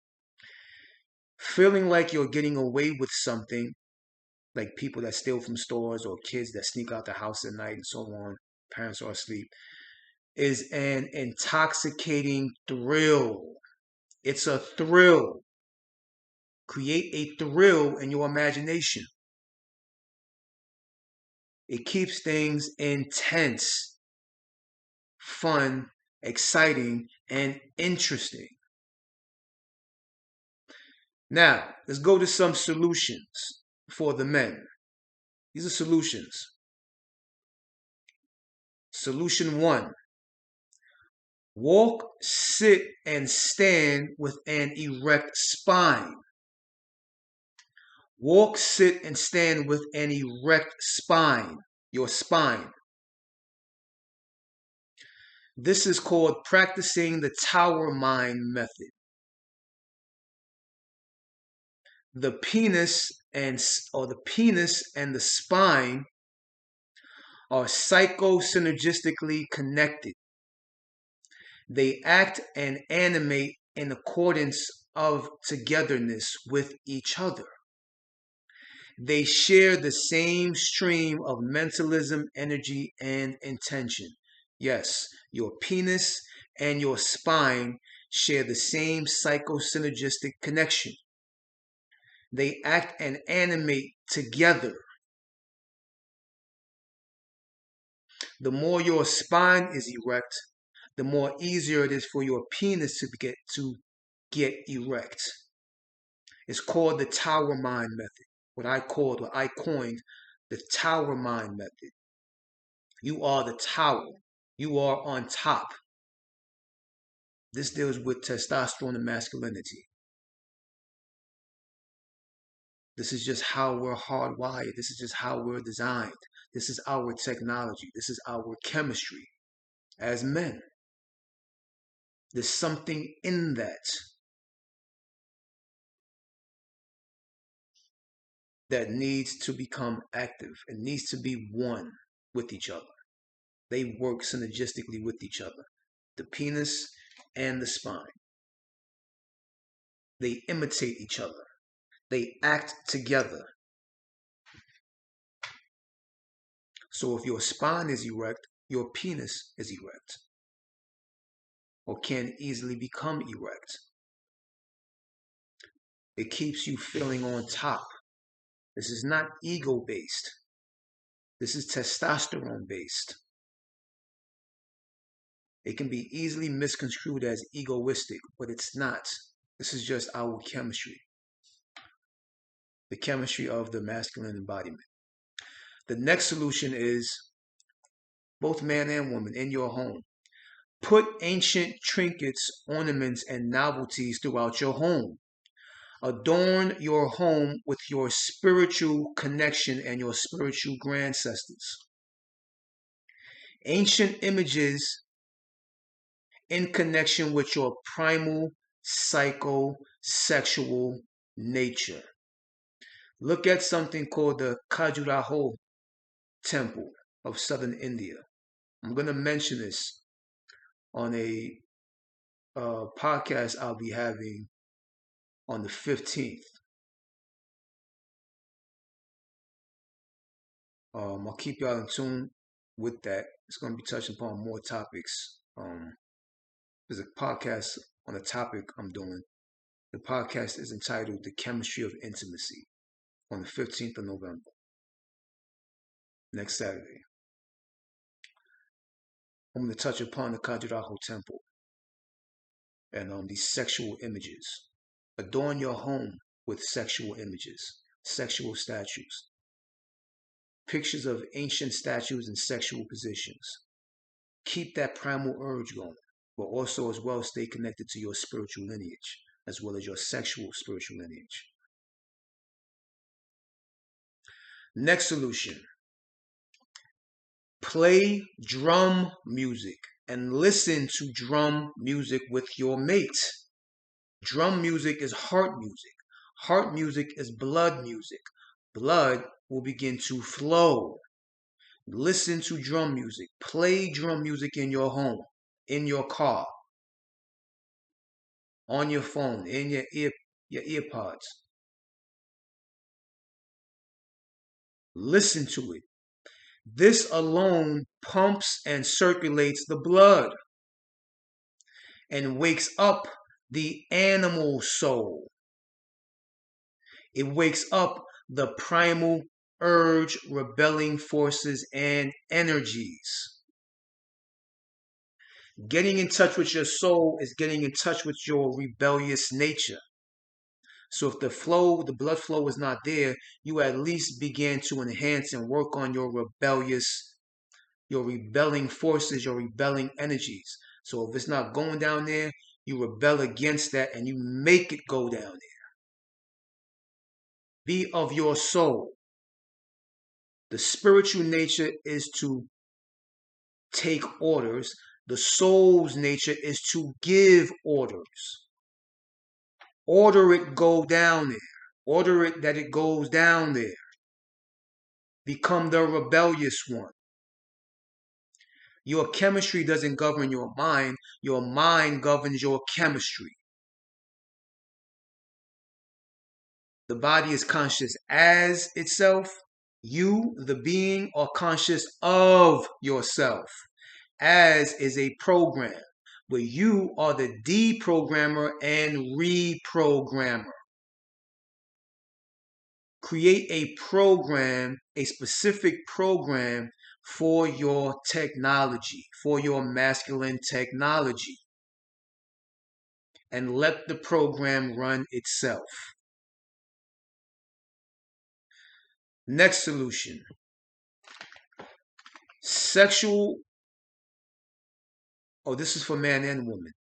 Feeling like you're getting away with something, like people that steal from stores or kids that sneak out the house at night and so on, parents are asleep. is an intoxicating thrill. It's a thrill. Create a thrill in your imagination. It keeps things intense, fun, exciting, and interesting. Now, let's go to some solutions for the men. These are solutions. Solution 1. Walk, sit, and stand with an erect spine. Walk, sit, and stand with an erect spine, your spine. This is called practicing the tower mind method. The penis and the spine are psychosynergistically connected. They act and animate in accordance of togetherness with each other. They share the same stream of mentalism, energy, and intention. Yes, your penis and your spine share the same psychosynergistic connection. They act and animate together. The more your spine is erect, the more easier it is for your penis to get erect. It's called the tower mind method. What I coined the tower mind method. You are the tower. You are on top. This deals with testosterone and masculinity. This is just how we're hardwired. This is just how we're designed. This is our technology. This is our chemistry as men. There's something in that needs to become active. It needs to be one with each other. They work synergistically with each other. The penis and the spine. They imitate each other. They act together. So if your spine is erect, your penis is erect, or can easily become erect. It keeps you feeling on top. This is not ego-based. This is testosterone-based. It can be easily misconstrued as egoistic, but it's not. This is just our chemistry. The chemistry of the masculine embodiment. The next solution is both man and woman in your home. Put ancient trinkets, ornaments, and novelties throughout your home. Adorn your home with your spiritual connection and your spiritual ancestors. Ancient images in connection with your primal psychosexual nature. Look at something called the Khajuraho temple of southern India. I'm going to mention this on a podcast I'll be having on the 15th. I'll keep y'all in tune with that. It's going to be touching upon more topics. There's a podcast on a topic I'm doing. The podcast is entitled The Chemistry of Intimacy on the 15th of November, next Saturday. I'm going to touch upon the Khajuraho temple and these sexual images. Adorn your home with sexual images, sexual statues, pictures of ancient statues in sexual positions. Keep that primal urge going, but also as well stay connected to your spiritual lineage, as well as your sexual spiritual lineage. Next solution. Play drum music and listen to drum music with your mate. Drum music is heart music. Heart music is blood music. Blood will begin to flow. Listen to drum music. Play drum music in your home, in your car, on your phone, in your earpods. Listen to it. This alone pumps and circulates the blood and wakes up the animal soul. It wakes up the primal urge, rebelling forces, and energies. Getting in touch with your soul is getting in touch with your rebellious nature. So if the blood flow is not there, you at least begin to enhance and work on your rebelling forces, your rebelling energies. So if it's not going down there, you rebel against that and you make it go down there. Be of your soul. The spiritual nature is to take orders. The soul's nature is to give orders. Order it go down there. Order it that it goes down there. Become the rebellious one. Your chemistry doesn't govern your mind governs your chemistry. The body is conscious as itself. You, the being, are conscious of yourself. As is a program, but you are the deprogrammer and reprogrammer. Create a program, a specific program for your technology, for your masculine technology, and let the program run itself. Next solution. This is for man and woman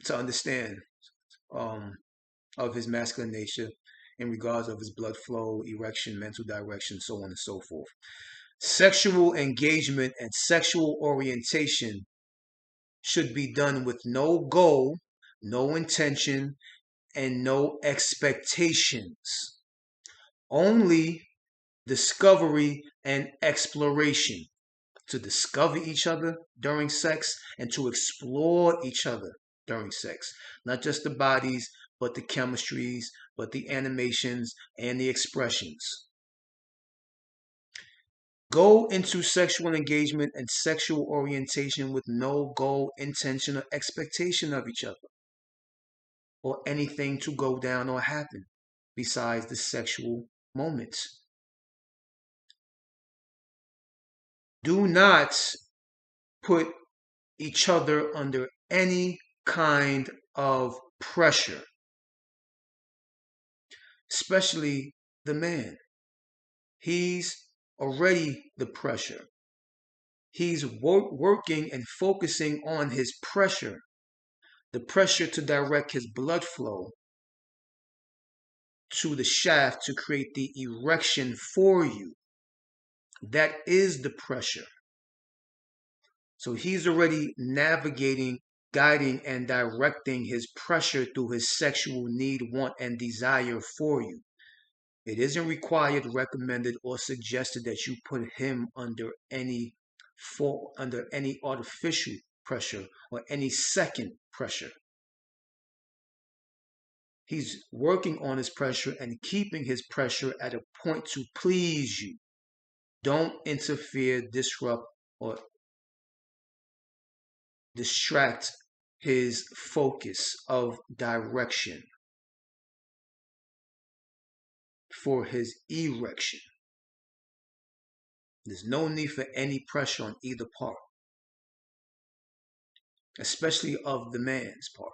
to understand of his masculine nature in regards of his blood flow, erection, mental direction, so on and so forth. Sexual engagement and sexual orientation should be done with no goal, no intention, and no expectations. Only discovery and exploration. To discover each other during sex and to explore each other during sex. Not just the bodies, but the chemistries, but the animations and the expressions. Go into sexual engagement and sexual orientation with no goal, intention, or expectation of each other, or anything to go down or happen besides the sexual moments. Do not put each other under any kind of pressure, especially the man. He's already the pressure. He's working and focusing on his pressure, the pressure to direct his blood flow to the shaft to create the erection for you. That is the pressure. So he's already navigating, guiding, and directing his pressure through his sexual need, want, and desire for you. It isn't required, recommended, or suggested that you put him under any artificial pressure or any second pressure. He's working on his pressure and keeping his pressure at a point to please you. Don't interfere, disrupt, or distract his focus of direction for his erection. There's no need for any pressure on either part, especially of the man's part.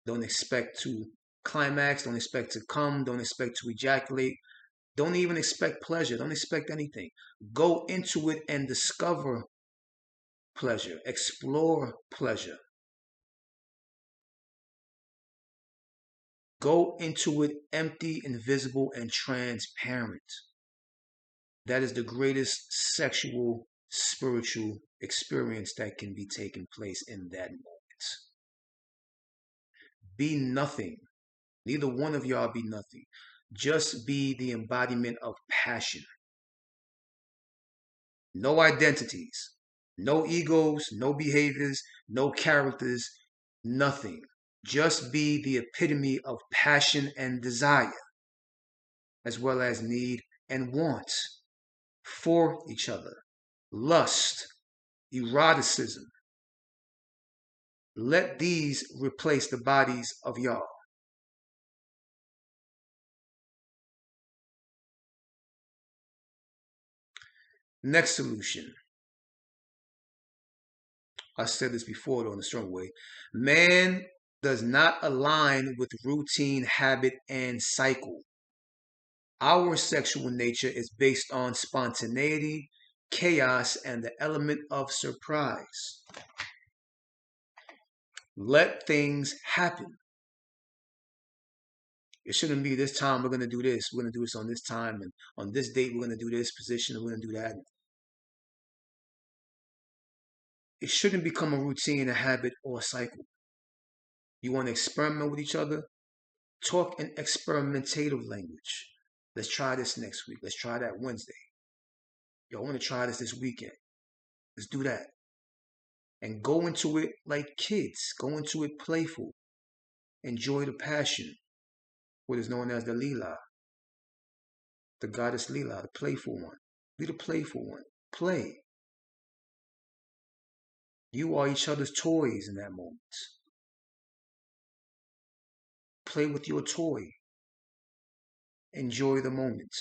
Don't expect to climax, don't expect to come, don't expect to ejaculate, don't even expect pleasure, don't expect anything. Go into it and discover pleasure, explore pleasure. Go into it empty, invisible, and transparent. That is the greatest sexual, spiritual experience that can be taking place in that moment. Be nothing. Neither one of y'all be nothing. Just be the embodiment of passion. No identities, no egos, no behaviors, no characters, nothing. Just be the epitome of passion and desire, as well as need and want for each other. Lust, eroticism. Let these replace the bodies of y'all. Next solution. I said this before though in a strong way. Man does not align with routine, habit, and cycle. Our sexual nature is based on spontaneity, chaos, and the element of surprise. Let things happen. It shouldn't be this time we're going to do this. We're going to do this on this time. And on this date, we're going to do this position. And we're going to do that. It shouldn't become a routine, a habit, or a cycle. You want to experiment with each other? Talk in experimentative language. Let's try this next week. Let's try that Wednesday. Yo, I want to try this weekend. Let's do that. And go into it like kids. Go into it playful. Enjoy the passion. What is known as the Lila. The goddess Lila, the playful one. Be the playful one. Play. You are each other's toys in that moment. Play with your toy. Enjoy the moment.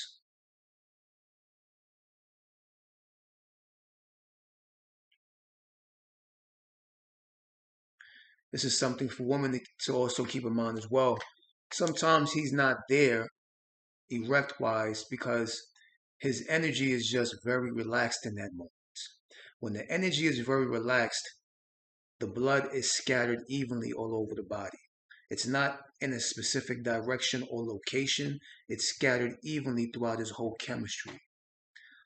This is something for women to also keep in mind as well. Sometimes he's not there erect-wise because his energy is just very relaxed in that moment. When the energy is very relaxed, the blood is scattered evenly all over the body. It's not in a specific direction or location. It's scattered evenly throughout his whole chemistry.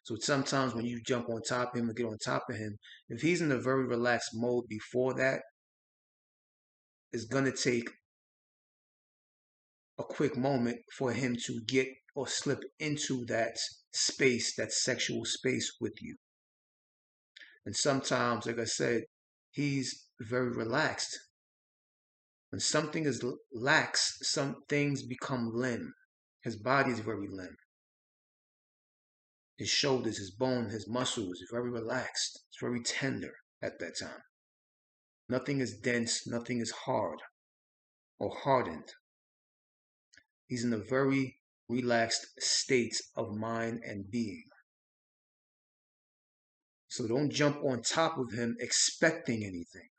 So sometimes when you jump on top of him or get on top of him, if he's in a very relaxed mode before that, it's going to take a quick moment for him to get or slip into that space, that sexual space with you. And sometimes, like I said, he's very relaxed. When something is lax, some things become limb. His body is very limb. His shoulders, his bone, his muscles is very relaxed. It's very tender at that time. Nothing is dense, nothing is hard or hardened. He's in a very relaxed state of mind and being. So don't jump on top of him expecting anything.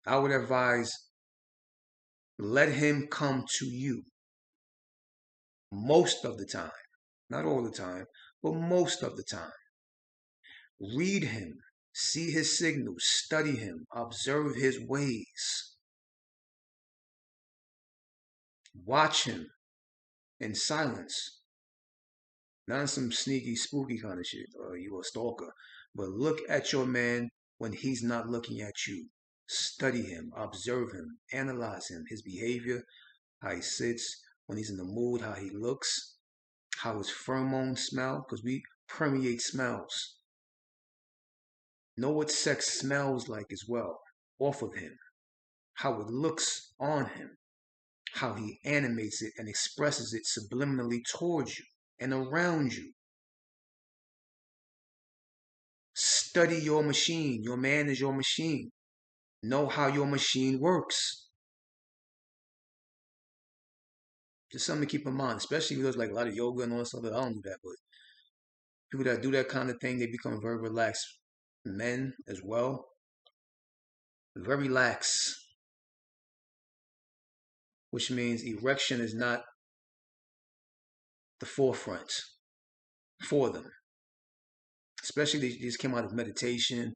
I would advise, let him come to you most of the time. Not all the time, but most of the time. Read him, see his signals, study him, observe his ways. Watch him in silence. Not some sneaky, spooky kind of shit, or you a stalker. But look at your man when he's not looking at you. Study him, observe him, analyze him, his behavior, how he sits, when he's in the mood, how he looks, how his pheromones smell, because we permeate smells. Know what sex smells like as well, off of him, how it looks on him, how he animates it and expresses it subliminally towards you and around you. Study your machine. Your man is your machine. Know how your machine works. Just something to keep in mind, especially if there's like a lot of yoga and all that stuff. I don't do that, but people that do that kind of thing, they become very relaxed. Men as well, very lax, which means erection is not the forefront for them. Especially they just came out of meditation.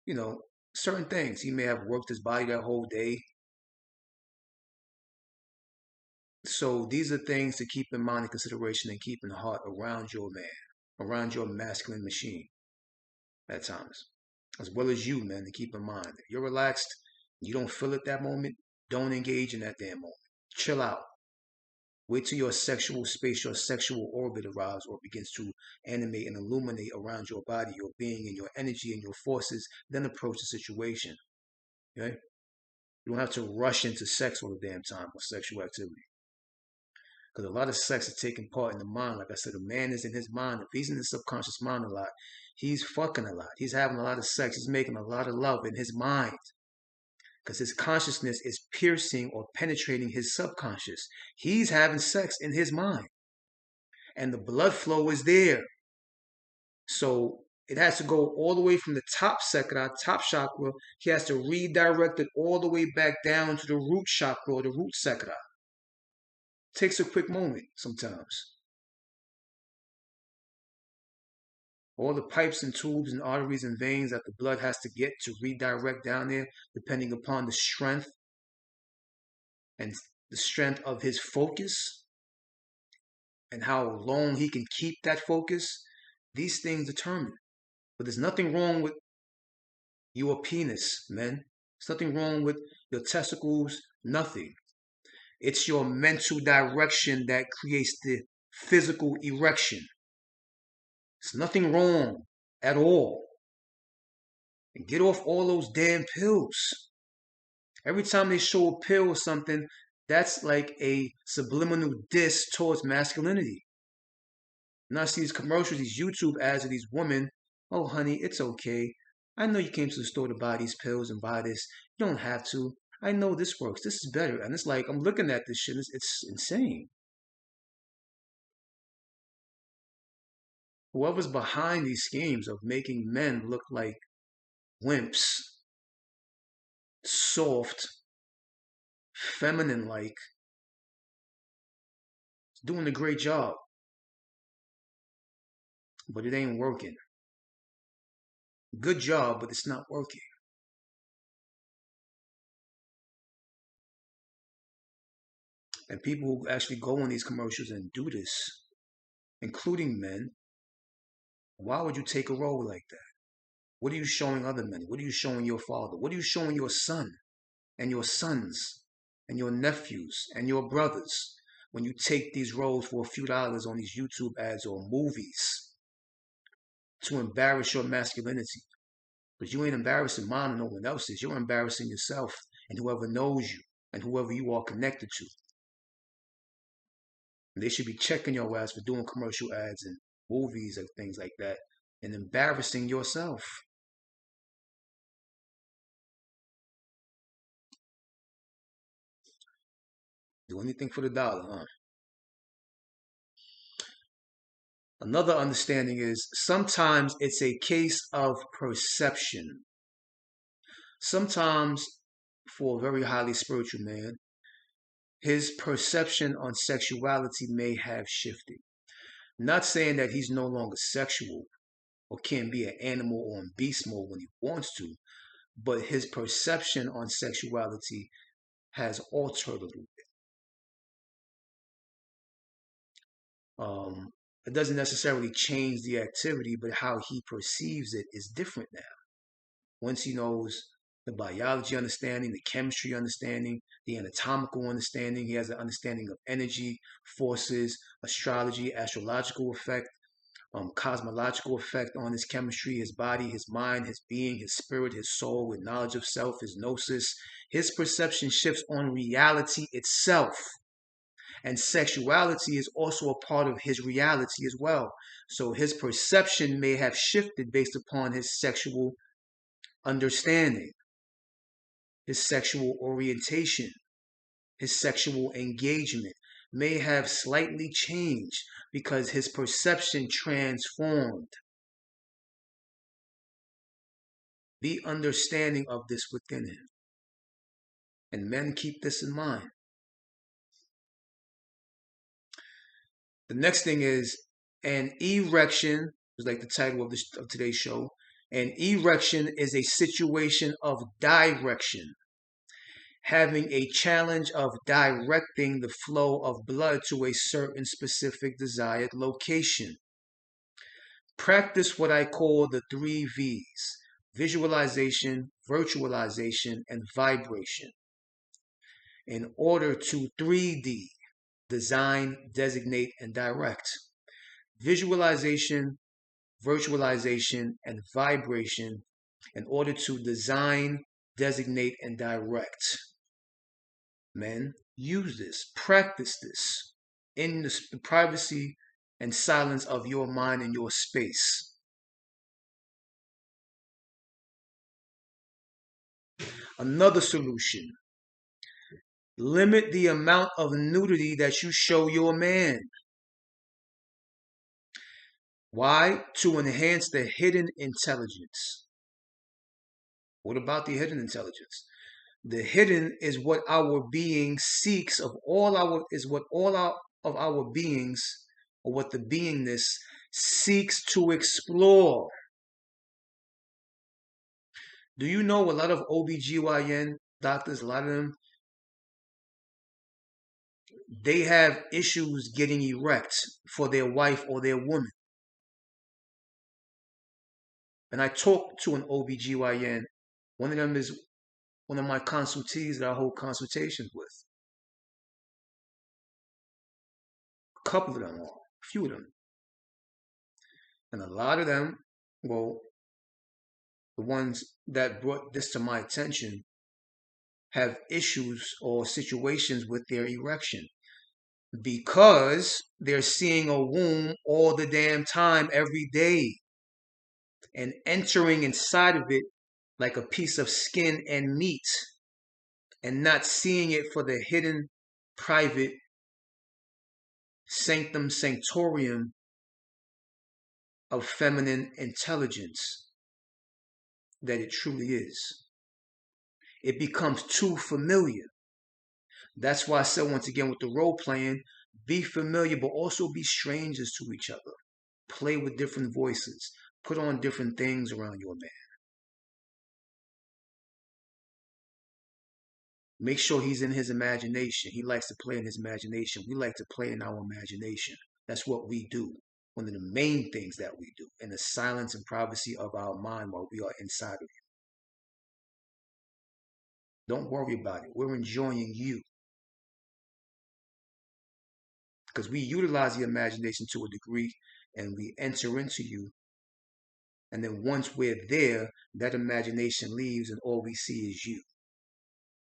You know, certain things. He may have worked his body that whole day. So these are things to keep in mind and consideration and keep in the heart around your man, around your masculine machine at times. As well as you, man, to keep in mind. If you're relaxed, you don't feel it that moment, don't engage in that damn moment. Chill out. Wait till your sexual space, your sexual orbit arrives or begins to animate and illuminate around your body, your being, and your energy and your forces. Then approach the situation. Okay? You don't have to rush into sex all the damn time or sexual activity. Because a lot of sex is taking part in the mind. Like I said, a man is in his mind. If he's in his subconscious mind a lot, he's fucking a lot. He's having a lot of sex. He's making a lot of love in his mind. Because his consciousness is piercing or penetrating his subconscious. He's having sex in his mind. And the blood flow is there. So it has to go all the way from the top chakra. He has to redirect it all the way back down to the root chakra or the root chakra. Takes a quick moment sometimes. All the pipes and tubes and arteries and veins that the blood has to get to redirect down there, depending upon the strength and the strength of his focus and how long he can keep that focus, these things determine. But there's nothing wrong with your penis, men. There's nothing wrong with your testicles, nothing. It's your mental direction that creates the physical erection. There's nothing wrong at all. And get off all those damn pills. Every time they show a pill or something, that's like a subliminal diss towards masculinity. And I see these commercials, these YouTube ads of these women. Oh, honey, it's okay. I know you came to the store to buy these pills and buy this. You don't have to. I know this works. This is better. And it's like, I'm looking at this shit. It's insane. Whoever's behind these schemes of making men look like wimps, soft, feminine-like, is doing a great job. But it ain't working. Good job, but it's not working. And people who actually go on these commercials and do this, including men, why would you take a role like that? What are you showing other men? What are you showing your father? What are you showing your son and your sons and your nephews and your brothers when you take these roles for a few dollars on these YouTube ads or movies to embarrass your masculinity? Because you ain't embarrassing mine or no one else's. You're embarrassing yourself and whoever knows you and whoever you are connected to. And they should be checking your ass for doing commercial ads and movies and things like that and embarrassing yourself. Do anything for the dollar, huh? Another understanding is sometimes it's a case of perception. Sometimes, for a very highly spiritual man, his perception on sexuality may have shifted. Not saying that he's no longer sexual or can't be an animal or in beast mode when he wants to, but his perception on sexuality has altered a little bit. It doesn't necessarily change the activity, but how he perceives it is different now. Once he knows the biology understanding, the chemistry understanding, the anatomical understanding, he has an understanding of energy, forces, astrology, astrological effect, cosmological effect on his chemistry, his body, his mind, his being, his spirit, his soul, with knowledge of self, his gnosis. His perception shifts on reality itself. And sexuality is also a part of his reality as well. So his perception may have shifted based upon his sexual understanding, his sexual orientation, his sexual engagement may have slightly changed because his perception transformed. Be understanding of this within him. And men, keep this in mind. The next thing is an erection, is like the title of today's show. An erection is a situation of direction, having a challenge of directing the flow of blood to a certain specific desired location. Practice what I call the 3 V's: visualization, virtualization, and vibration, in order to 3D: design, designate, and direct. Visualization, virtualization, and vibration in order to design, designate, and direct. Men, use this, practice this. in the privacy and silence of your mind and your space. Another solution: limit the amount of nudity that you show your man. Why? To enhance the hidden intelligence. What about the hidden intelligence? The hidden is what our being seeks of all of our beings, or what the beingness seeks to explore. Do you know a lot of OBGYN doctors, a lot of them, they have issues getting erect for their wife or their woman? And I talked to an OBGYN. One of them is one of my consultees that I hold consultations with. A couple of them, or a few of them. And a lot of them, well, the ones that brought this to my attention, have issues or situations with their erection because they're seeing a womb all the damn time, every day, and entering inside of it like a piece of skin and meat, and not seeing it for the hidden, private sanctum sanctorium of feminine intelligence that it truly is. It becomes too familiar. That's why I said, once again, with the role playing, be familiar, but also be strangers to each other. Play with different voices. Put on different things around your man. Make sure he's in his imagination. He likes to play in his imagination. We like to play in our imagination. That's what we do. One of the main things that we do in the silence and privacy of our mind while we are inside of it. Don't worry about it. We're enjoying you. Because we utilize the imagination to a degree and we enter into you. And then once we're there, that imagination leaves and all we see is you.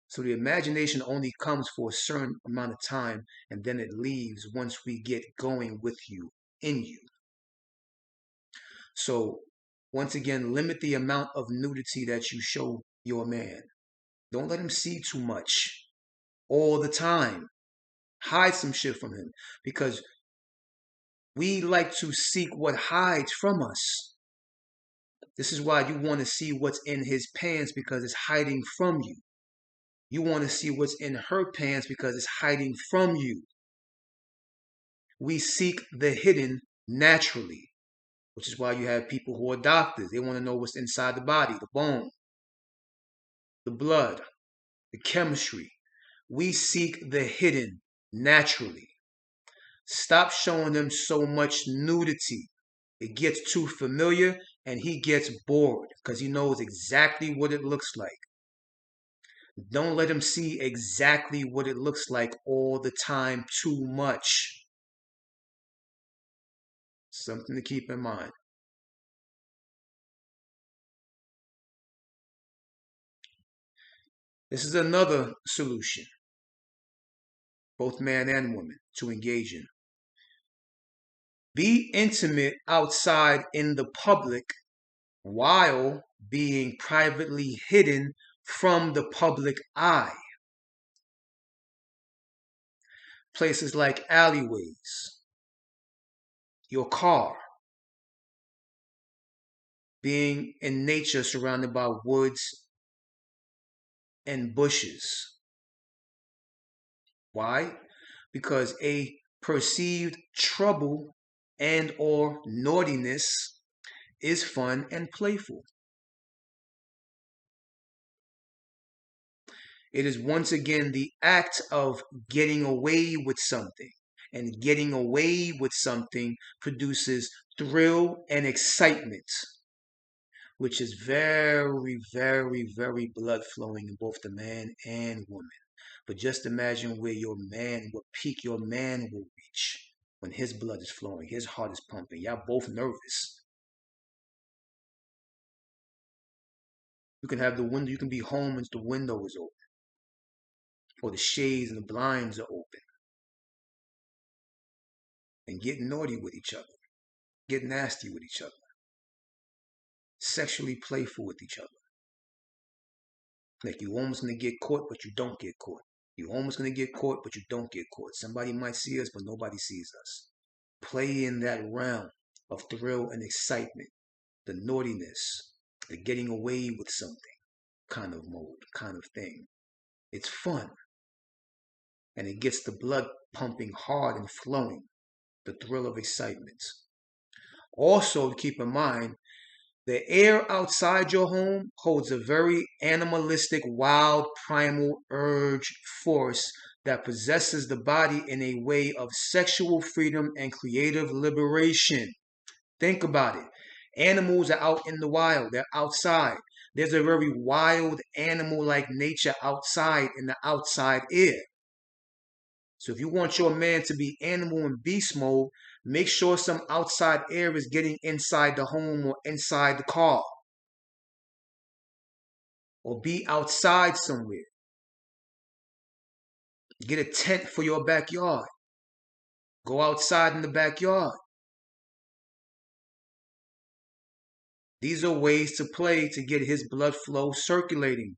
So the imagination only comes for a certain amount of time and then it leaves once we get going with you, in you. So once again, limit the amount of nudity that you show your man. Don't let him see too much all the time. Hide some shit from him because we like to seek what hides from us. This is why you want to see what's in his pants because it's hiding from you. You want to see what's in her pants because it's hiding from you. We seek the hidden naturally, which is why you have people who are doctors. They want to know what's inside the body, the bone, the blood, the chemistry. We seek the hidden naturally. Stop showing them so much nudity. It gets too familiar and he gets bored because he knows exactly what it looks like. Don't let him see exactly what it looks like all the time too much. Something to keep in mind. This is another solution, both man and woman, to engage in. Be intimate outside in the public while being privately hidden from the public eye. Places like alleyways, your car, being in nature surrounded by woods and bushes. Why? Because a perceived trouble and or naughtiness is fun and playful. It is once again the act of getting away with something. And getting away with something produces thrill and excitement, which is very, very, very blood flowing in both the man and woman. But just imagine where your man, what peak your man will reach when his blood is flowing, his heart is pumping. Y'all both nervous. You can have the window, you can be home and the window is open, or the shades and the blinds are open. and get naughty with each other, get nasty with each other, sexually playful with each other. Like you almost gonna get caught, but you don't get caught. You almost gonna get caught, but you don't get caught. Somebody might see us, but nobody sees us. Play in that realm of thrill and excitement, the naughtiness, the getting away with something kind of mode, kind of thing. It's fun. And it gets the blood pumping hard and flowing, the thrill of excitement. Also, keep in mind, the air outside your home holds a very animalistic, wild, primal urge force that possesses the body in a way of sexual freedom and creative liberation. Think about it. Animals are out in the wild, they're outside. There's a very wild animal-like nature outside in the outside air. So if you want your man to be animal and beast mode, make sure some outside air is getting inside the home or inside the car. Or be outside somewhere. Get a tent for your backyard. Go outside in the backyard. These are ways to play to get his blood flow circulating.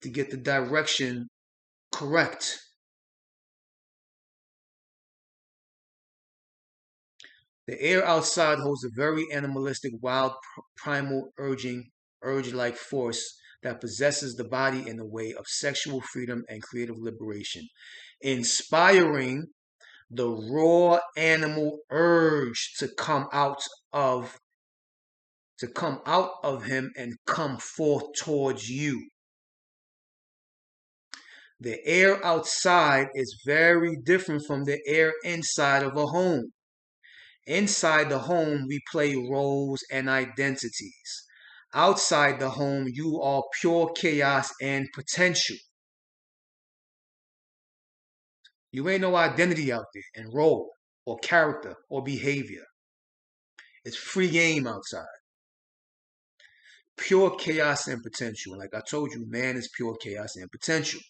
To get the direction correct. The air outside holds a very animalistic, wild, primal urge-like force that possesses the body in a way of sexual freedom and creative liberation, inspiring the raw animal urge to come out of him and come forth towards you. The air outside is very different from the air inside of a home. Inside the home, we play roles and identities. Outside the home, you are pure chaos and potential. You ain't no identity out there and role or character or behavior. It's free game outside. Pure chaos and potential. Like I told you, man is pure chaos and potential.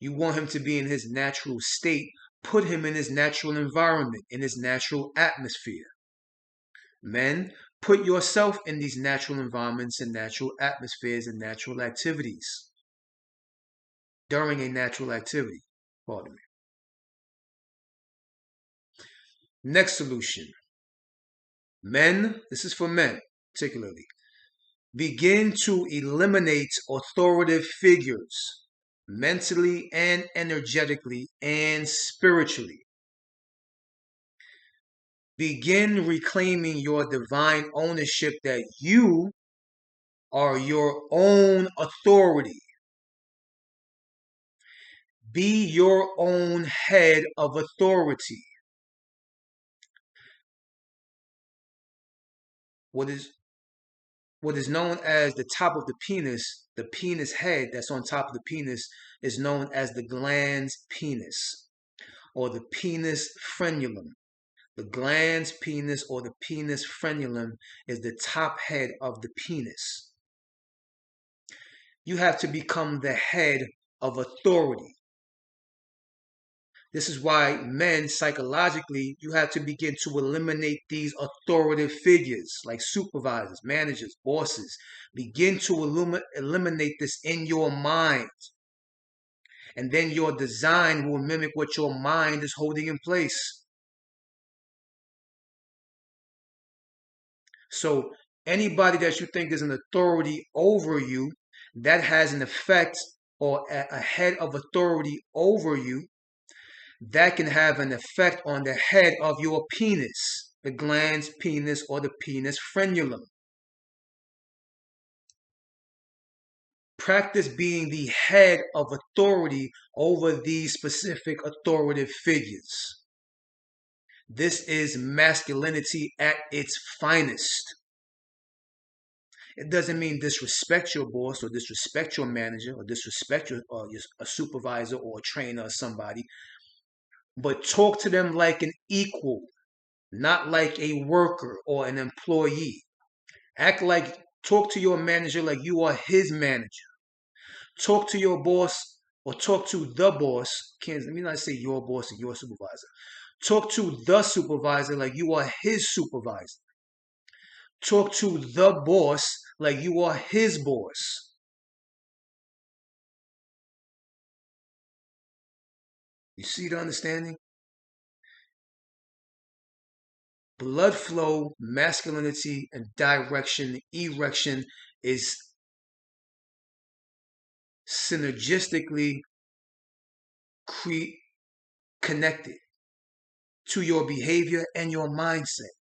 You want him to be in his natural state, put him in his natural environment, in his natural atmosphere. Men, put yourself in these natural environments and natural atmospheres and natural activities during a natural activity. Pardon me. Next solution. Men, this is for men particularly, begin to eliminate authoritative figures mentally and energetically and spiritually. Begin reclaiming your divine ownership that you are your own authority. Be your own head of authority. What is known as the top of the penis head that's on top of the penis is known as the glans penis or the penis frenulum. The glans penis or the penis frenulum is the top head of the penis. You have to become the head of authority. This is why men, psychologically, you have to begin to eliminate these authoritative figures like supervisors, managers, bosses. Begin to eliminate this in your mind. And then your design will mimic what your mind is holding in place. So anybody that you think is an authority over you, that has an effect or a head of authority over you, that can have an effect on the head of your penis, the glans penis or the penis frenulum. Practice being the head of authority over these specific authoritative figures. This is masculinity at its finest. It doesn't mean disrespect your boss or disrespect your manager or disrespect a supervisor or a trainer or somebody, but talk to them like an equal, not like a worker or an employee. Talk to your manager like you are his manager. Talk to your boss or talk to the boss. Can't, let me not say your boss and your supervisor. Talk to the supervisor like you are his supervisor. Talk to the boss like you are his boss. You see the understanding? Blood flow, masculinity, and direction, erection is synergistically connected to your behavior and your mindset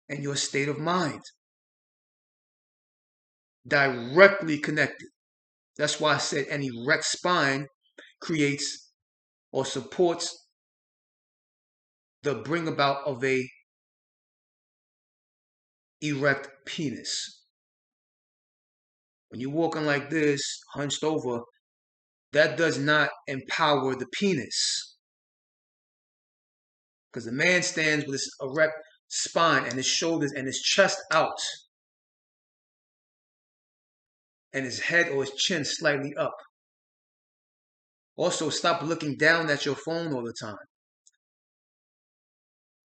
and your state of mind. Directly connected. That's why I said an erect spine creates or supports the bring about of a erect penis. When you're walking like this, hunched over, that does not empower the penis. Because the man stands with his erect spine and his shoulders and his chest out, and his head or his chin slightly up. Also, stop looking down at your phone all the time,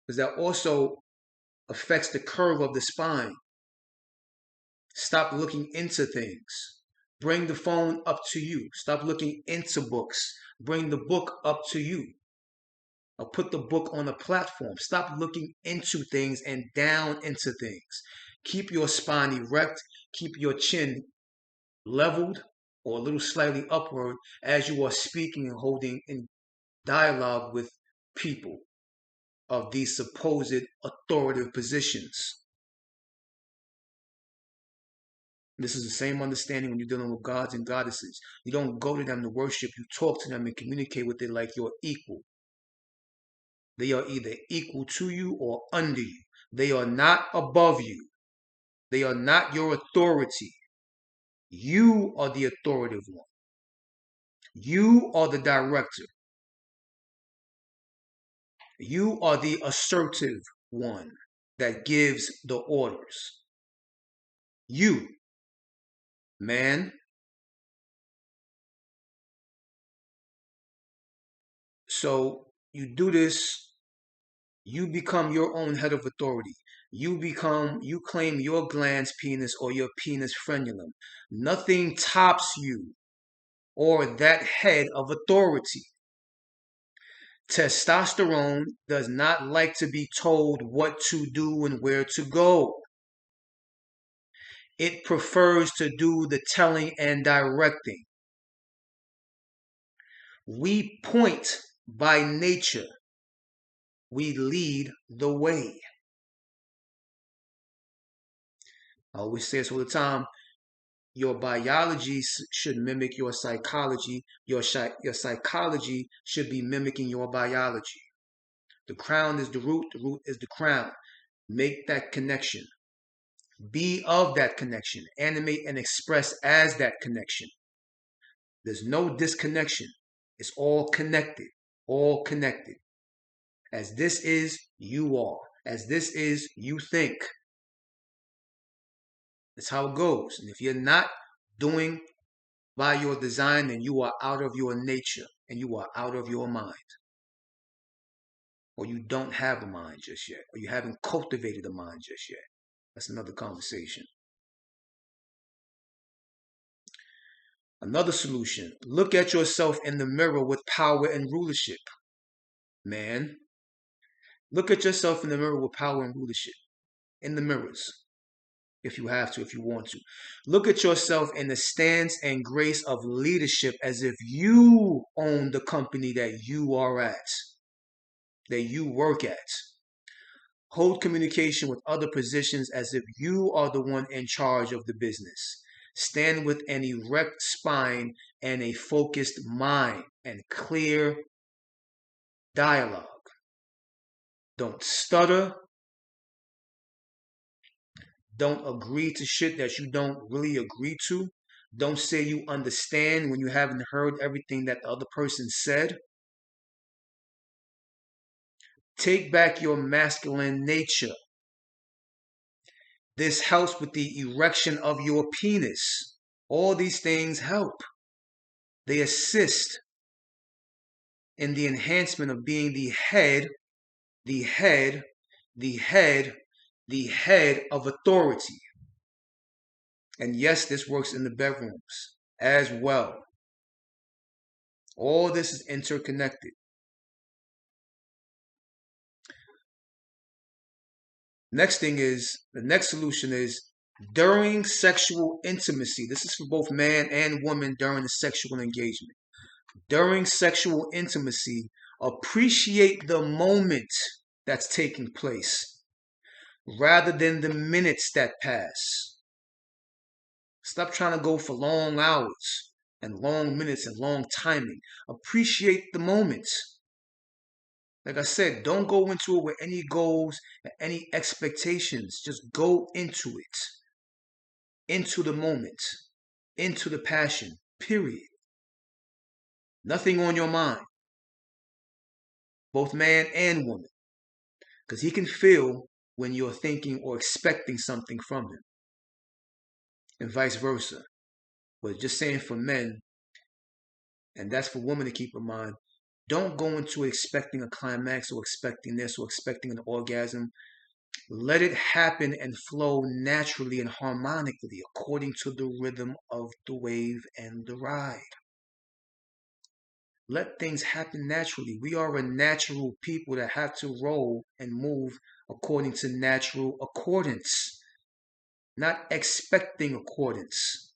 because that also affects the curve of the spine. Stop looking into things. Bring the phone up to you. Stop looking into books. Bring the book up to you. Or put the book on a platform. Stop looking into things and down into things. Keep your spine erect. Keep your chin leveled or a little slightly upward as you are speaking and holding in dialogue with people of these supposed authoritative positions. This is the same understanding when you're dealing with gods and goddesses. You don't go to them to worship. You talk to them and communicate with them like you're equal. They are either equal to you or under you. They are not above you. They are not your authority. You are the authoritative one. You are the director. You are the assertive one that gives the orders. You, man. So you do this, you become your own head of authority. You claim your glans penis or your penis frenulum. Nothing tops you or that head of authority. Testosterone does not like to be told what to do and where to go. It prefers to do the telling and directing. We point by nature. We lead the way. I always say this all the time. Your biology should mimic your psychology. Your psychology should be mimicking your biology. The crown is the root is the crown. Make that connection. Be of that connection. Animate and express as that connection. There's no disconnection. It's all connected. All connected. As this is, you are. As this is, you think. That's how it goes. And if you're not doing by your design, then you are out of your nature and you are out of your mind. Or you don't have a mind just yet. Or you haven't cultivated a mind just yet. That's another conversation. Another solution. Look at yourself in the mirror with power and rulership. Man. Look at yourself in the mirror with power and rulership. In the mirrors. If you have to, if you want to. Look at yourself in the stance and grace of leadership as if you own the company that you are at, that you work at. Hold communication with other positions as if you are the one in charge of the business. Stand with an erect spine and a focused mind and clear dialogue. Don't stutter. Don't agree to shit that you don't really agree to. Don't say you understand when you haven't heard everything that the other person said. Take back your masculine nature. This helps with the erection of your penis. All these things help. They assist in the enhancement of being the head, the head, the head, the head of authority. And yes, this works in the bedrooms as well. All this is interconnected. Next thing is, the next solution is during sexual intimacy. This is for both man and woman during the sexual engagement. During sexual intimacy, appreciate the moment that's taking place rather than the minutes that pass. Stop trying to go for long hours and long minutes and long timing. Appreciate the moment. Like I said, don't go into it with any goals and any expectations. Just go into it, into the moment, into the passion, period. Nothing on your mind, both man and woman, because he can feel when you're thinking or expecting something from him, and vice versa. But just saying for men, and that's for women to keep in mind, don't go into it expecting a climax or expecting this or expecting an orgasm. Let it happen and flow naturally and harmonically according to the rhythm of the wave and the ride. Let things happen naturally. We are a natural people that have to roll and move according to natural accordance, not expecting accordance.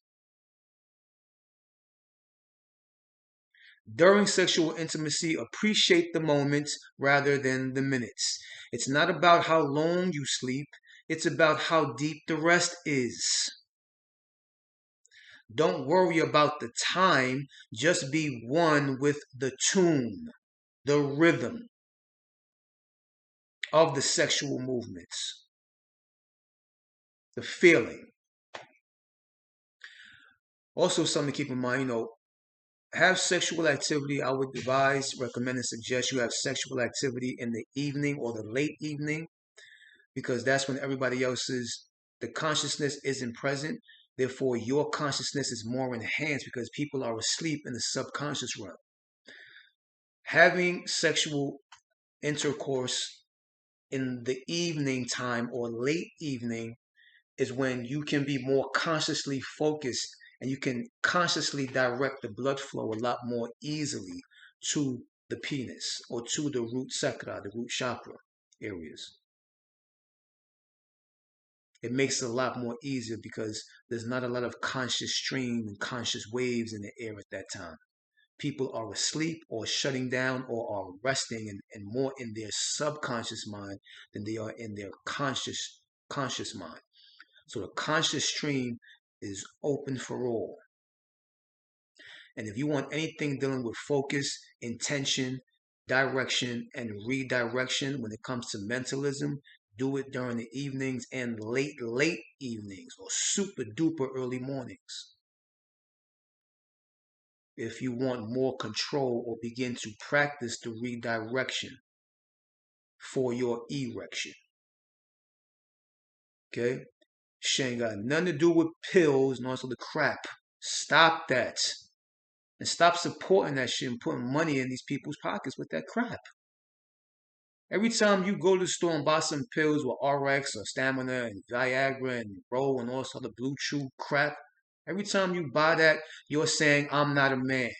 During sexual intimacy, appreciate the moments rather than the minutes. It's not about how long you sleep, it's about how deep the rest is. Don't worry about the time, just be one with the tune, the rhythm of the sexual movements, the feeling. Also, something to keep in mind, have sexual activity. I would advise, recommend, and suggest you have sexual activity in the evening or the late evening, because that's when everybody else's, the consciousness isn't present. Therefore, your consciousness is more enhanced because people are asleep in the subconscious realm. Having sexual intercourse in the evening time or late evening is when you can be more consciously focused and you can consciously direct the blood flow a lot more easily to the penis or to the root chakra, the root chakra areas. It makes it a lot more easier because there's not a lot of conscious stream and conscious waves in the air at that time. People are asleep or shutting down or are resting and more in their subconscious mind than they are in their conscious mind. So the conscious stream is open for all. And if you want anything dealing with focus, intention, direction, and redirection when it comes to mentalism, do it during the evenings and late evenings or super duper early mornings. If you want more control or begin to practice the redirection for your erection. Okay? Shit ain't got nothing to do with pills and also the crap. Stop that. And stop supporting that shit and putting money in these people's pockets with that crap. Every time you go to the store and buy some pills with RX or Stamina and Viagra and Roll and all this other blue chew crap, every time you buy that, you're saying, I'm not a man.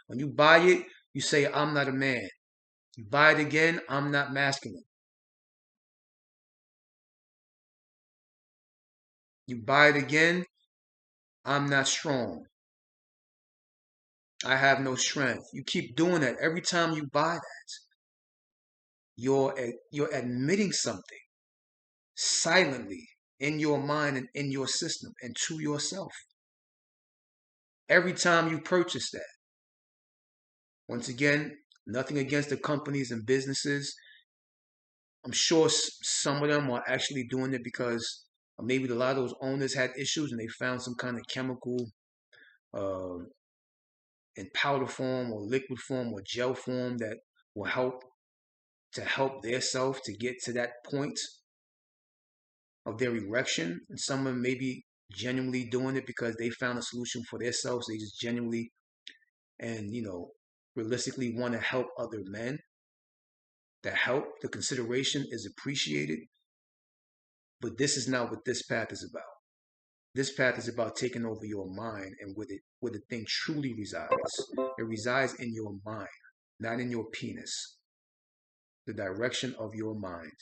When you buy it, you say, I'm not a man. You buy it again, I'm not masculine. You buy it again, I'm not strong. I have no strength. You keep doing that every time you buy that. You're admitting something silently in your mind and in your system and to yourself. Every time you purchase that. Once again, nothing against the companies and businesses. I'm sure some of them are actually doing it because maybe a lot of those owners had issues and they found some kind of chemical in powder form or liquid form or gel form that will help their self to get to that point of their erection. And some of them may be genuinely doing it because they found a solution for themselves. They just genuinely and, realistically want to help other men, the help, the consideration is appreciated. But this is not what this path is about. This path is about taking over your mind and where the thing truly resides. It resides in your mind, not in your penis. The direction of your mind.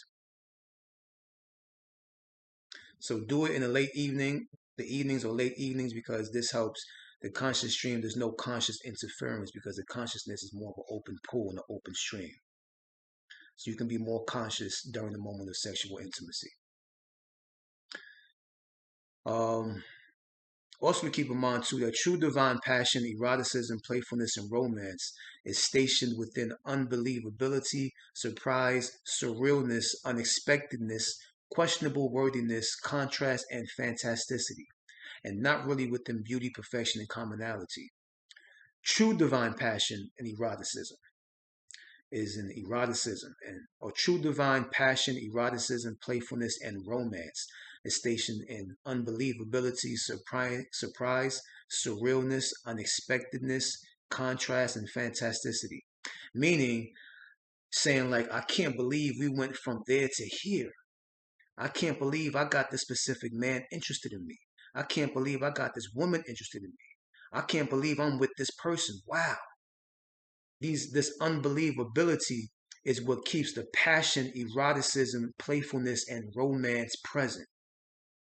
So do it in the late evening, the evenings or late evenings, because this helps the conscious stream. There's no conscious interference because the consciousness is more of an open pool and an open stream. So you can be more conscious during the moment of sexual intimacy. Also to keep in mind too that true divine passion, eroticism, playfulness, and romance is stationed within unbelievability, surprise, surrealness, unexpectedness, questionable worthiness, contrast, and fantasticity, and not really within beauty, perfection, and commonality. True divine passion and eroticism is in eroticism, or true divine passion, eroticism, playfulness, and romance is stationed in unbelievability, surprise, surrealness, unexpectedness, contrast, and fantasticity. Meaning, saying like, I can't believe we went from there to here. I can't believe I got this specific man interested in me. I can't believe I got this woman interested in me. I can't believe I'm with this person. Wow. This unbelievability is what keeps the passion, eroticism, playfulness, and romance present.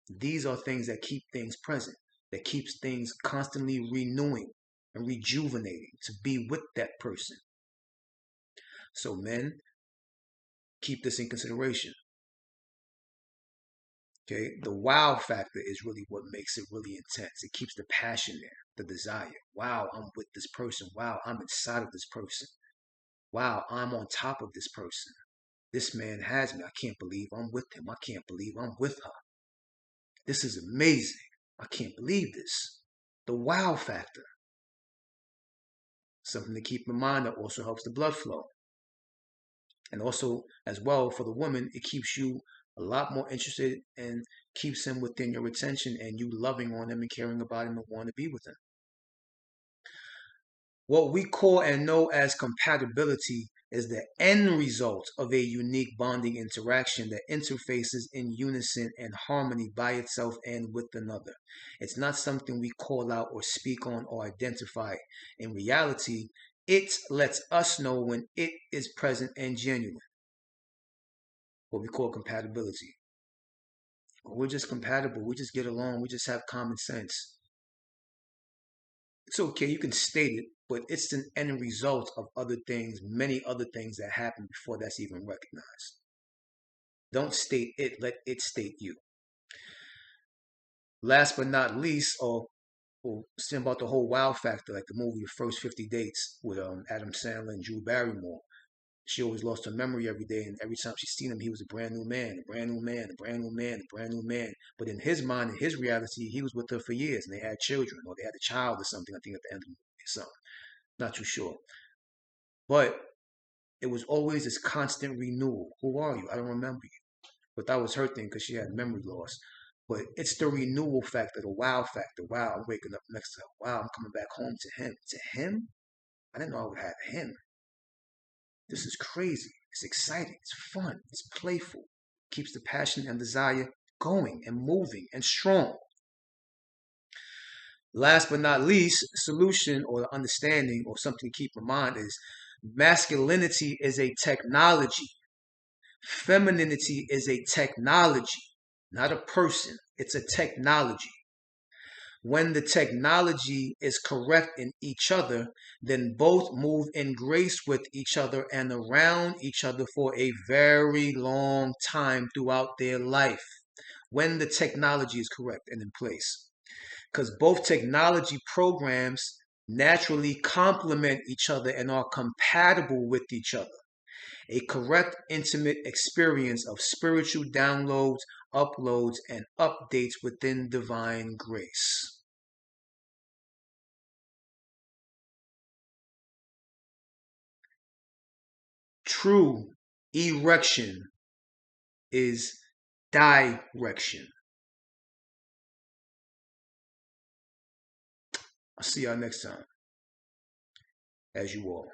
These are things that keep things present, that keeps things constantly renewing and rejuvenating to be with that person. So men, keep this in consideration. Okay, the wow factor is really what makes it really intense. It keeps the passion there, the desire. Wow, I'm with this person. Wow, I'm inside of this person. Wow, I'm on top of this person. This man has me. I can't believe I'm with him. I can't believe I'm with her. This is amazing. I can't believe this. The wow factor. Something to keep in mind that also helps the blood flow. And also, as well, for the woman, it keeps you a lot more interested and keeps him within your attention and you loving on him and caring about him and wanting to be with him. What we call and know as compatibility is the end result of a unique bonding interaction that interfaces in unison and harmony by itself and with another. It's not something we call out or speak on or identify. In reality, it lets us know when it is present and genuine. What we call compatibility. We're just compatible. We just get along. We just have common sense. It's okay, you can state it, but it's an end result of other things, many other things that happen before that's even recognized. Don't state it, let it state you. Last but not least, or saying about the whole wow factor, like the movie The First 50 Dates with Adam Sandler and Drew Barrymore. She always lost her memory every day, and every time she seen him, he was a brand new man, a brand new man, a brand new man, a brand new man. But in his mind, in his reality, he was with her for years, and they had children, or they had a child or something, I think at the end of the movie or something. Not too sure. But it was always this constant renewal. Who are you? I don't remember you. But that was her thing because she had memory loss. But it's the renewal factor, the wow factor. Wow, I'm waking up next to her. Wow, I'm coming back home to him. To him? I didn't know I would have him. This is crazy. It's exciting. It's fun. It's playful. Keeps the passion and desire going and moving and strong. Last but not least, solution or the understanding or something to keep in mind is masculinity is a technology. Femininity is a technology, not a person. It's a technology. When the technology is correct in each other, then both move in grace with each other and around each other for a very long time throughout their life. When the technology is correct and in place. Because both technology programs naturally complement each other and are compatible with each other. A correct, intimate experience of spiritual downloads, uploads, and updates within divine grace. True erection is direction. I'll see y'all next time. as you all.